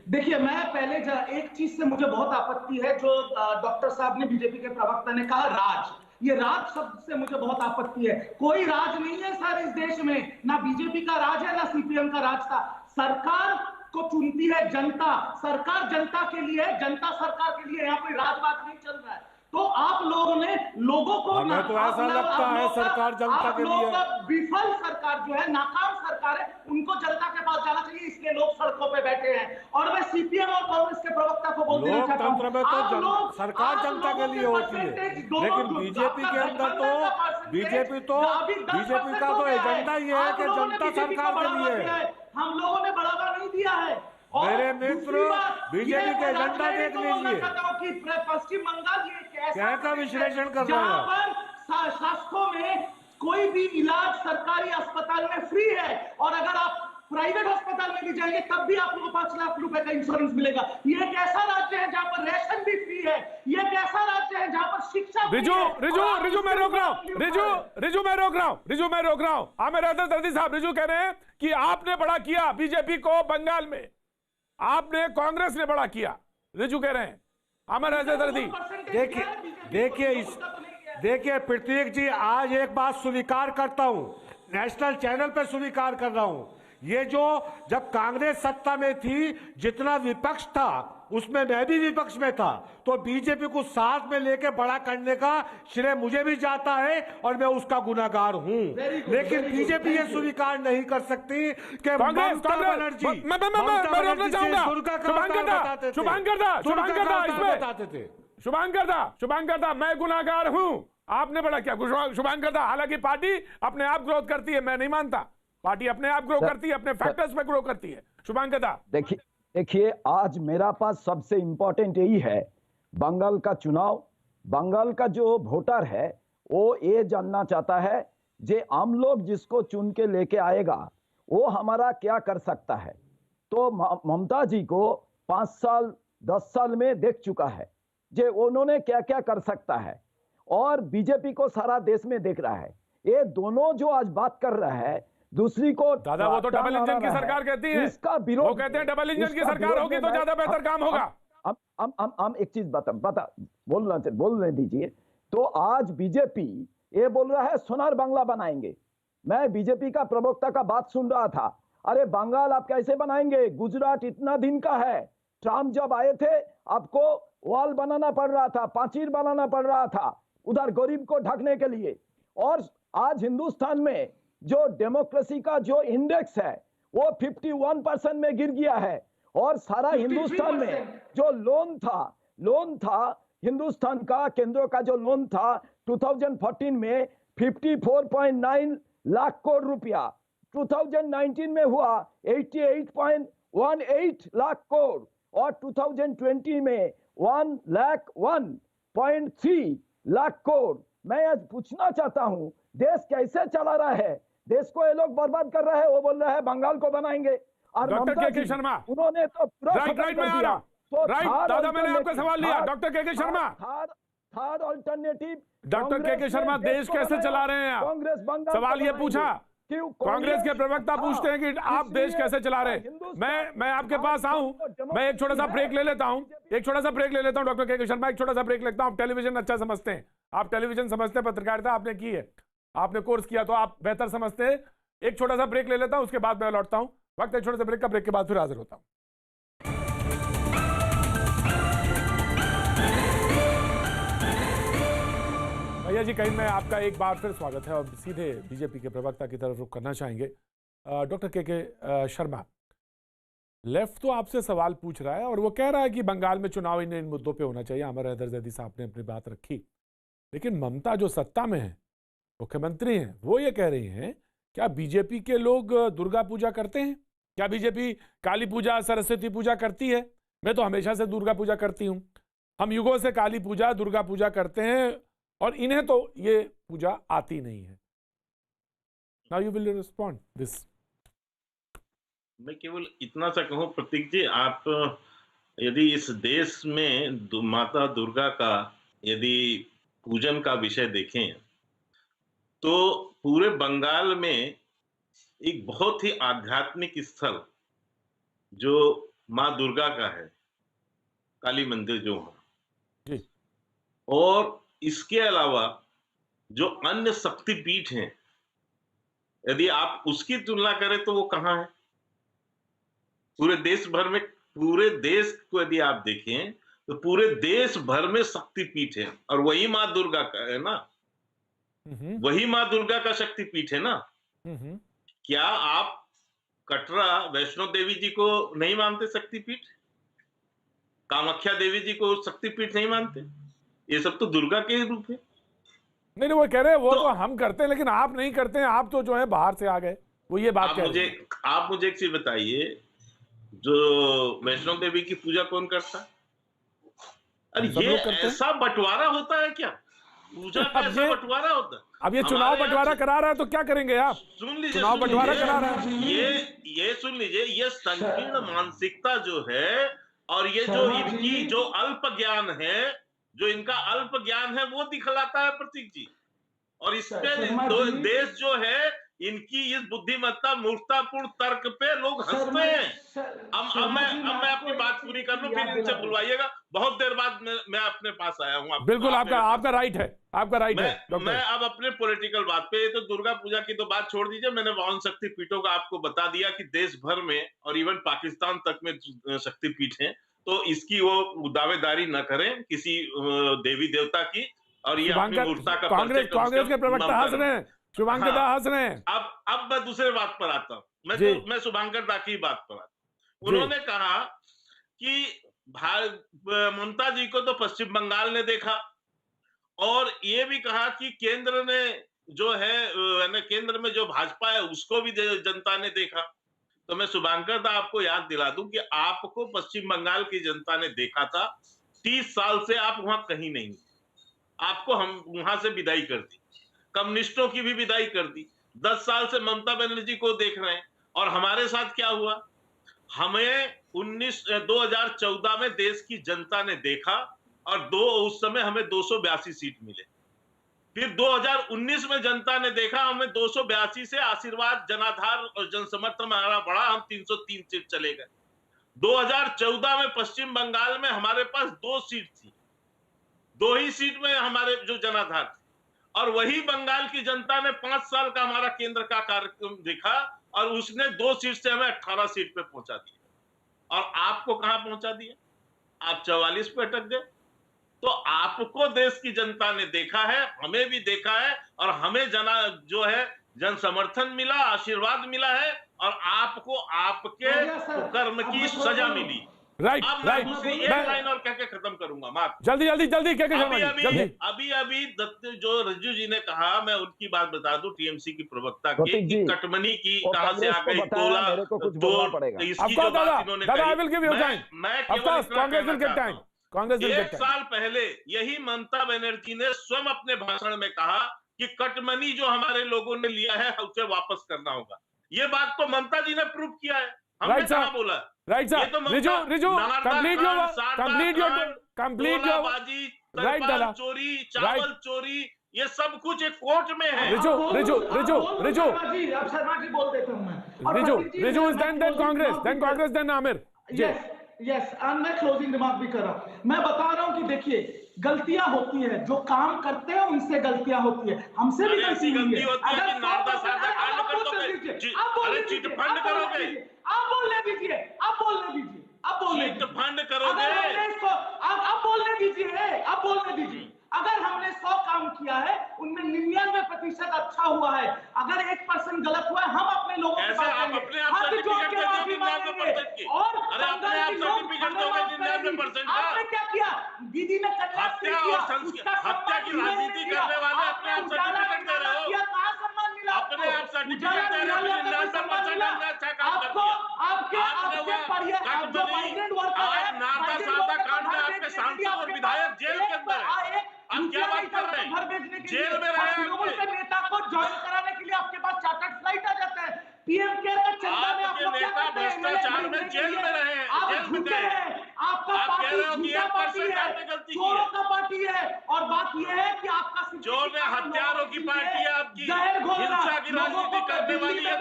देखिए, मैं पहले एक चीज से मुझे बहुत आपत्ति है जो डॉक्टर साहब ने, बीजेपी के प्रवक्ता ने कहा, राज। ये राज शब्द से मुझे बहुत आपत्ति है। कोई राज नहीं है सर इस देश में, ना बीजेपी का राज है ना सीपीएम का राज था। सरकार को चुनती है जनता, सरकार जनता के लिए है, जनता सरकार के लिए। यहाँ कोई राजवाद नहीं चल रहा है। तो आप लोगों ने लोगों को, हमें तो ऐसा लगता है सरकार जनता के लिए है। विफल सरकार जो है, नाकाम सरकार है, उनको जनता के पास जाना चाहिए, इसलिए लोग सड़कों पे बैठे हैं। और मैं सीपीएम और कांग्रेस के प्रवक्ता को बोल देना चाहता हूं, लोकतंत्र में तो सरकार जनता के लिए होती है, लेकिन बीजेपी के अंदर तो बीजेपी का तो एजेंडा ये है कि जनता सरकार के लिए है। हम लोगों ने बढ़ावा नहीं दिया है। मेरे मित्र, बीजेपी के एजेंडा देख लीजिए कि पश्चिम बंगाल ये क्या का विश्लेषण कर रहे जहां हैं। पर शासकों में कोई भी इलाज सरकारी अस्पताल में फ्री है, और अगर आप प्राइवेट अस्पताल में भी जाएंगे तब भी आपको 5 लाख रुपए का इंश्योरेंस मिलेगा। ये एक ऐसा राज्य है जहां पर राशन भी फ्री है। ये एक ऐसा राज्य है जहां पर शिक्षा। रिजु मैं रोक रहा हूं। आमिर हैदर दर्दी साहब, रिजु कह रहे हैं कि आपने बड़ा किया बीजेपी को बंगाल में, आपने, कांग्रेस ने बड़ा किया, रिजु कह रहे हैं। आमिर हैदर दर्दी, देखिए प्रतीक जी, आज एक बात स्वीकार करता हूं, नेशनल चैनल पर स्वीकार कर रहा हूं, ये जो जब कांग्रेस सत्ता में थी, जितना विपक्ष था उसमें मैं भी विपक्ष में था, तो बीजेपी को साथ में लेके बड़ा करने का श्रेय मुझे भी जाता है और मैं उसका गुनाहगार हूं। लेकिन बीजेपी ये स्वीकार नहीं कर सकती कि ममता बनर्जी शुभांकर, मैं गुनाहगार हूं, आपने बड़ा क्या शुभांकर, हालांकि पार्टी अपने आप ग्रोथ करती है, मैं नहीं मानता, पार्टी अपने आप ग्रो करती है, अपने फैक्टर्स पे ग्रो करती है। शुभांकर, देखिए आज मेरा पास सबसे इंपॉर्टेंट यही है, बंगाल का चुनाव, बंगाल का जो वोटर है वो ये जानना चाहता है जे आम लोग जिसको चुन के लेके आएगा वो हमारा क्या कर सकता है। तो ममता जी को 5 साल 10 साल में देख चुका है जे उन्होंने क्या क्या कर सकता है, और बीजेपी को सारा देश में देख रहा है। ये दोनों जो आज बात कर रहा है, दूसरी को दादा वो तो डबल इंजन की सरकार कहती है, इसका विरोध, वो कहते हैं डबल इंजन की सरकार होगी तो ज्यादा बेहतर काम होगा। हम एक चीज बोलने दीजिए। तो आज बीजेपी ये बोल रहा है सोनार बांग्ला बनाएंगे। मैं बीजेपी का प्रवक्ता का बात सुन रहा था, अरे बंगाल आप कैसे बनाएंगे, गुजरात इतना दिन का है, ट्रम्प जब आए थे आपको वॉल बनाना पड़ रहा था, पांचीर बनाना पड़ रहा था उधर गरीब को ढकने के लिए। और आज हिंदुस्तान में जो डेमोक्रेसी का जो इंडेक्स है वो 51% में गिर गया है, और सारा हिंदुस्तान में जो लोन था हिंदुस्तान का, केंद्र का जो लोन था 2014 में 54.9 लाख करोड़ रुपया, 2019 में हुआ 88.18 लाख करोड़, और 2020 में 101.3 लाख करोड़। मैं आज पूछना चाहता हूं देश कैसे चला रहा है, देश को ये लोग बर्बाद कर रहा है, वो बोल रहा है बंगाल को बनाएंगे। और डॉक्टर के शर्मा, उन्होंने तो राइट में आ रहा, राइट दादा, मैंने आपका सवाल लिया। डॉक्टर के शर्मा, थर्ड अल्टरनेटिव, डॉक्टर के शर्मा देश कैसे चला रहे हैं आप? कांग्रेस बंगाल सवाल ये पूछा, कांग्रेस के प्रवक्ता पूछते हैं कि आप देश कैसे चला रहे हैं। मैं आपके पास आऊं, मैं एक छोटा सा ब्रेक ले लेता हूं, डॉक्टर के शर्मा, एक छोटा सा ब्रेक लेता हूं। आप टेलीविजन अच्छा समझते हैं, आप टेलीविजन समझते हैं, पत्रकारिता आपने की है, आपने कोर्स किया तो आप बेहतर समझते हैं। एक छोटा सा ब्रेक ले लेता हूं, उसके बाद मैं लौटता हूं। वक्त एक छोटे से ब्रेक का, ब्रेक के बाद फिर हाजिर होता हूं। भैया जी, कहीं में आपका एक बार फिर स्वागत है और सीधे बीजेपी के प्रवक्ता की तरफ रुख करना चाहेंगे। डॉक्टर के शर्मा, लेफ्ट तो आपसे सवाल पूछ रहा है और वो कह रहा है कि बंगाल में चुनाव इन मुद्दों पे होना चाहिए। आमिर हैदर ज़ैदी साहब ने अपनी बात रखी, लेकिन ममता जो सत्ता में है, मुख्यमंत्री हैं, वो ये कह रही हैं क्या बीजेपी के लोग दुर्गा पूजा करते हैं? क्या बीजेपी काली पूजा, सरस्वती पूजा करती है? मैं तो हमेशा से दुर्गा पूजा करती हूँ। हम युगों से काली पूजा, दुर्गा पूजा करते हैं और इन्हें तो ये पूजा आती नहीं है। Now you will respond this. मैं केवल इतना सा कहूँ प्रतीक जी, आप यदि इस देश में माता दुर्गा का यदि पूजन का विषय देखें तो पूरे बंगाल में एक बहुत ही आध्यात्मिक स्थल जो माँ दुर्गा का है, काली मंदिर जो है, और इसके अलावा जो अन्य शक्तिपीठ हैं, यदि आप उसकी तुलना करें तो वो कहाँ है? पूरे देश भर में, पूरे देश को यदि आप देखें तो पूरे देश भर में शक्तिपीठ है, और वही माँ दुर्गा का है ना, वही माँ दुर्गा का शक्तिपीठ है ना। क्या आप कटरा वैष्णो देवी जी को नहीं मानते शक्तिपीठ? कामाख्या देवी जी को शक्तिपीठ नहीं मानते? ये सब तो दुर्गा के ही रूप है। नहीं, वो कह रहे हैं वो तो हम करते हैं, लेकिन आप नहीं करते हैं, आप तो जो है बाहर से आ गए, वो ये बात कह रहे हैं। आप मुझे एक चीज बताइए, जो वैष्णो देवी की पूजा कौन करता है? अरे ये ऐसा बंटवारा होता है क्या? पूजा का ऐसा बंटवारा होता है? अब ये चुनाव बंटवारा करा रहा है तो क्या करेंगे आप? सुन लीजिए, चुनाव बंटवारा करा रहा है। ये सुन लीजिए, ये संकीर्ण मानसिकता जो है, और ये जो इनकी जो अल्प ज्ञान है, जो इनका अल्प ज्ञान है, वो दिखलाता है प्रतीक जी। और इसमें देश जो है, इनकी इस बुद्धिमत्ता मूर्खतापूर्ण तर्क पे लोग हंसते हैं। अब मैं अपनी बात पूरी कर लूं, फिर इनसे बुलवाइएगा। बहुत देर बाद मैं अपने पास आया हूँ। बिल्कुल आपका राइट है, आपका राइट है। मैं अब अपने पॉलिटिकल बात पे, तो दुर्गा पूजा की तो बात छोड़ दीजिए। मैंने 52 शक्तिपीठों का आपको बता दिया कि देश भर में और इवन पाकिस्तान तक में शक्तिपीठ है, तो इसकी वो दावेदारी न करें किसी देवी देवता की। और ये अपनी मूर्खता का कांग्रेस के प्रवक्ता हंस रहे हैं, शुभांकर दा हंस रहे हैं। अब मैं दूसरे बात पर आता हूँ। मैं शुभांकर दा की बात पर आता हूँ। उन्होंने कहा कि ममता जी को तो पश्चिम बंगाल ने देखा, और ये भी कहा कि केंद्र ने जो है, केंद्र में जो भाजपा है उसको भी जनता ने देखा। तो मैं शुभांकर दा आपको याद दिला दूं कि आपको पश्चिम बंगाल की जनता ने देखा था। 30 साल से आप वहां कहीं नहीं, आपको हम वहां से विदाई कर दी, कम्युनिस्टों की भी विदाई कर दी। 10 साल से ममता बनर्जी को देख रहे हैं। और हमारे साथ क्या हुआ? हमें 2014 में देश की जनता ने देखा, और उस समय हमें 282 सीट मिले। फिर 2019 में जनता ने देखा, हमें 282 से आशीर्वाद, जनाधार और जनसमर्थन हमारा बढ़ा, हम 303 सीट चले गए। 2014 में पश्चिम बंगाल में हमारे पास 2 सीट थी, 2 ही सीट में हमारे जो जनाधार थे। और वही बंगाल की जनता ने 5 साल का हमारा केंद्र का कार्यक्रम देखा, और उसने 2 सीट से हमें 18 सीट पे पहुंचा दिया। और आपको कहां पहुंचा दिया? आप 44 पे अटक गए। तो आपको देश की जनता ने देखा है, हमें भी देखा है, और हमें जो है जन समर्थन मिला, आशीर्वाद मिला है, और आपको आपके कर्म की सजा मिली। राइट। एक लाइन और कह के खत्म करूंगा, माफ। जल्दी अभी जो रज्जू जी ने कहा, मैं उनकी बात बता दूं, टीएमसी की प्रवक्ता की, कि कटमनी की कहां से आ गई, तोला इसकी जो बात इन्होंने कही। 1 साल पहले यही ममता बनर्जी ने स्वयं अपने भाषण में कहा कि कटमनी जो हमारे लोगों ने लिया है उसे वापस करना होगा। ये बात तो ममता जी ने प्रूव किया है, हमने कहां बोला? Right sir, Riju complete your right दादा। चोरी, चावल चोरी, ये सब कुछ एक कोर्ट में है। रिजू अब शर्मा जी बोल देता हूं मैं। Riju then Congress then Amir. Yes मैं क्लोजिंग रिमार्क भी कर रहा हूं। मैं बता रहा हूं कि देखिए, गलतियां होती है, जो काम करते हैं उनसे गलतियां होती है, हमसे भी गलती हुई है। अगर आप बोलने दीजिए, आप बोलने दीजिए। अगर हमने 100 काम किया है, उनमें 99% अच्छा हुआ है। अगर 1% गलत हुआ है, हम अपने लोगों के साथ हाथ जोड़ के माफी मांगेंगे। और आपने क्या किया? दीदी ने हत्या की राजनीति करने वाले अपने आप सर्टिफिकेट दे रहे हो। कहाँ सम्मान मिला? अपने आप सर्टिफिकेट दे रहे हो, 99% हमने अच्छा काम कर दिया। नाता साता कांड में आपके सांसद और विधायक जेल के अंदर है। आप क्या बात कर रहे हैं? जेल में रहे नेता को ज्वाइन कराने के लिए आपके पास चार्टर्ड फ्लाइट आ जाता है। पीएम केयर का चंदा में आप लोग क्या करते हैं? भ्रष्टाचार में जेल में रहे हैं, आप झूठे हैं। आपका पार्टी झूठा पार्टी है, चोरों का पार्टी है। और बात यह है कि आपका चोर ने हथियारों की पार्टी है आपकी, हिंसा की राजनीति करने वाली है,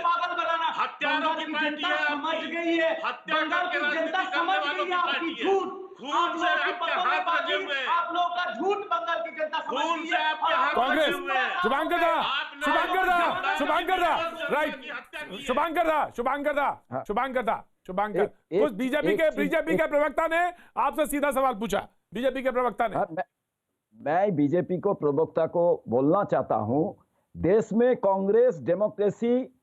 पागल बनाना हथियारों की पार्टी है, समझ गई है, हत्या बंगाल करके की जनता राजनीति समझ करने वालों गई की है आपकी पार्टी है। झूठ। खून से आपके हाथ लगे हुए हैं, आप लोगों का झूठ बंगाल की जनता समझ खून गई से है। आपके हाथ लगे कांग्रेस हुए हैं। शुभांकर दा, शुभांकर दा, शुभांकर दा, राइट, शुभांकर दा, शुभांकर दा, शुभांकर दा, शुभांकर, कुछ बीजेपी के प्रवक्ता ने आपसे सीधा सवाल पूछा, बीजेपी के प्रवक्ता ने। मैं बीजेपी को प्रवक्ता को बोलना चाहता हूं, देश में कांग्रेस डेमोक्रेसी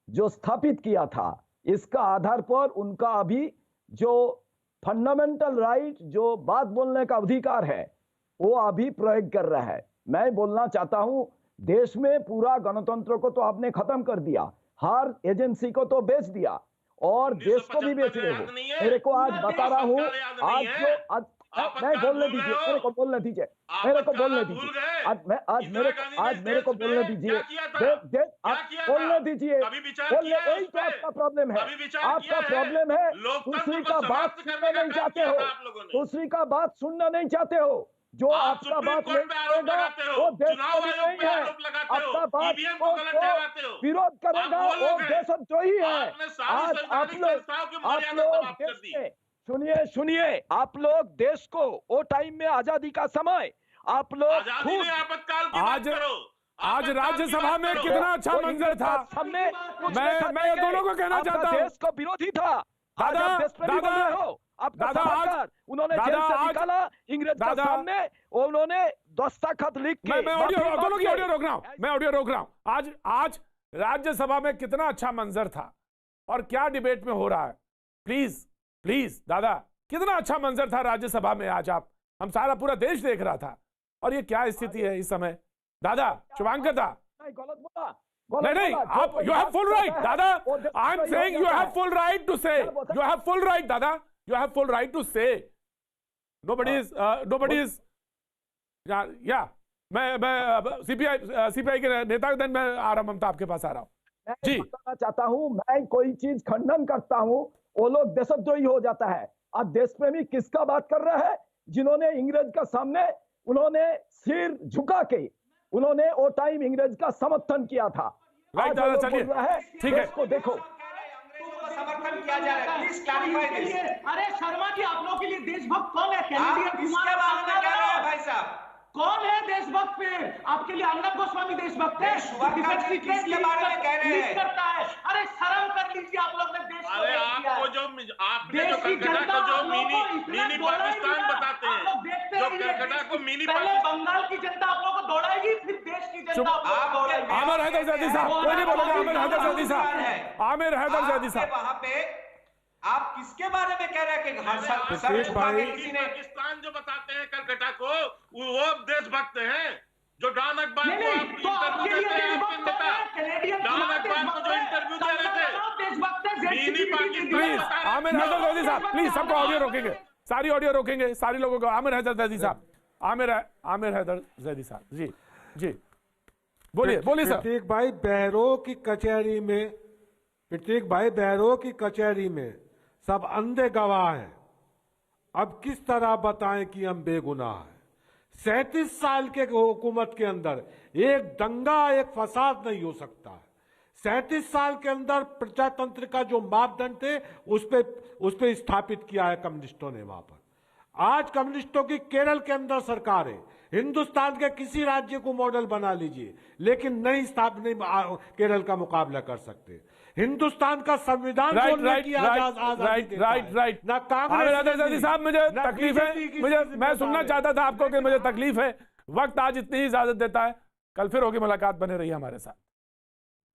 जो स्थापित किया था, इसका आधार पर उनका अभी जो फंडामेंटल राइट, जो बात बोलने का अधिकार है, वो अभी प्रयोग कर रहा है। मैं बोलना चाहता हूं, देश में पूरा गणतंत्र को तो आपने खत्म कर दिया, हर एजेंसी को तो बेच दिया और देश को भी बेच रहे हो। मेरे को आज बता रहा हूं, आज जो मैं बोलने दीजिए, मेरे को बोलने दीजिए, मेरे को बोलने दीजिए, आज मेरे को बोलने दीजिए, आप बोलने दीजिए, बोलने, यही तो आपका प्रॉब्लम है, आपका प्रॉब्लम है, दूसरी का बात सुनना नहीं चाहते हो, दूसरी का बात सुनना नहीं चाहते हो, जो आपका बात नहीं करेगा वो देशद्रोही नहीं है, आपका बात को विरोध करेगा वो देशद्रोही है। आज आप लोग देश में सुनिए, आप लोग देश को वो टाइम में आजादी का समय आप लोग आज राज्यसभा में कितना अच्छा मंजर था। मैं दोनों को कहना चाहता हूँ, देश को विरोधी था, दादा उन्होंने जेल से निकाला इंग्रेज के सामने, उन्होंने दस्तखत लिख के। मैं ऑडियो रोक रहा हूँ। आज राज्यसभा में कितना अच्छा मंजर था और क्या डिबेट में हो रहा है। प्लीज दादा, कितना अच्छा मंजर था राज्यसभा में आज। हम सारा पूरा देश देख रहा था और ये क्या स्थिति है इस समय। दादा, शुभांकर दा, नहीं, आप यू हैव फुल राइट दादा, I am saying you have full right to say, you have full right दादा, you have full right to say. Nobody is या मैं सीपीआई के नेता दिन मैं आ रहा हूं, ममता आपके पास आ रहा हूं जी। बताना चाहता हूं, मैं कोई चीज खंडन करता हूं, वो लोग देशद्रोही हो जाता है। अब देश प्रेमी किसका बात कर रहा है? जिन्होंने इंग्रेज का सामने उन्होंने सिर झुका के उन्होंने वो टाइम इंग्रेज का समर्थन किया था। राइट दादा, चलिए ठीक है, इसको देखो समर्थन किया जा रहा है, प्लीज क्लैरिफाई दिस। अरे शर्मा जी, आप लोगों के लिए देशभक्त कौन है? कैनेडियन किसके बारे में कह रहे हैं भाई साहब? कौन है देशभक्त? पे आपके लिए अर्नब गोस्वामी देशभक्त है, किसके बारे में कह रहे हैं? करता है। अरे शर्म कर लीजिए, आप लोग ने देश को अरे आपको जो आपने जो कलकत्ता को जो मिनी पाकिस्तान बताते हैं, जो कलकत्ता को मिनी पहले बंगाल की जनता आप लोगों को दौड़ाएगी, फिर देश की जनता आप दौड़ाएगी। आमिर हैदर जैदी साहब, कोई नहीं बोलेगा। आमिर हैदर जैदी साहब, आमिर हैदर जैदी साहब, वहां पे आप किसके बारे में कह रहे हैं कि हर साल किसी ने पाकिस्तान जो बताते हैं कलकत्ता को, वो देशभक्त हैं। जो डॉन अखबार को आप इंटरव्यू देते हैं, आपके नेता डॉन अखबार को जो इंटरव्यू दे रहे थे, मिनी पाकिस्तान। प्लीज आमिर हैदर जैदी साहब, प्लीज सबको ऑडियो रोकेंगे, सारी ऑडियो रोकेंगे, सारी लोगों को। आमिर हैदर जैदी साहब, आमिर हैदर जैदी साहब, जी बोलिए सर। प्रतीक भाई बैरो की कचहरी में सब अंधे गवाह हैं। अब किस तरह बताएं कि हम बेगुनाह हैं? 37 साल के हुकूमत के अंदर एक दंगा, एक फसाद नहीं हो सकता है। 37 साल के अंदर प्रजातंत्र का जो मापदंड थे उस पे स्थापित किया है कम्युनिस्टों ने वहां पर। आज कम्युनिस्टों की केरल के अंदर सरकार है, हिंदुस्तान के किसी राज्य को मॉडल बना लीजिए, लेकिन नहीं केरल का मुकाबला कर सकते। हिंदुस्तान का संविधान राइट, ना कांग्रेस साहब, मुझे तकलीफ है, मैं सुनना चाहता था आपको कि मुझे तकलीफ है। वक्त आज इतनी ही इजाजत देता है, कल फिर होगी मुलाकात, बने रही हमारे साथ।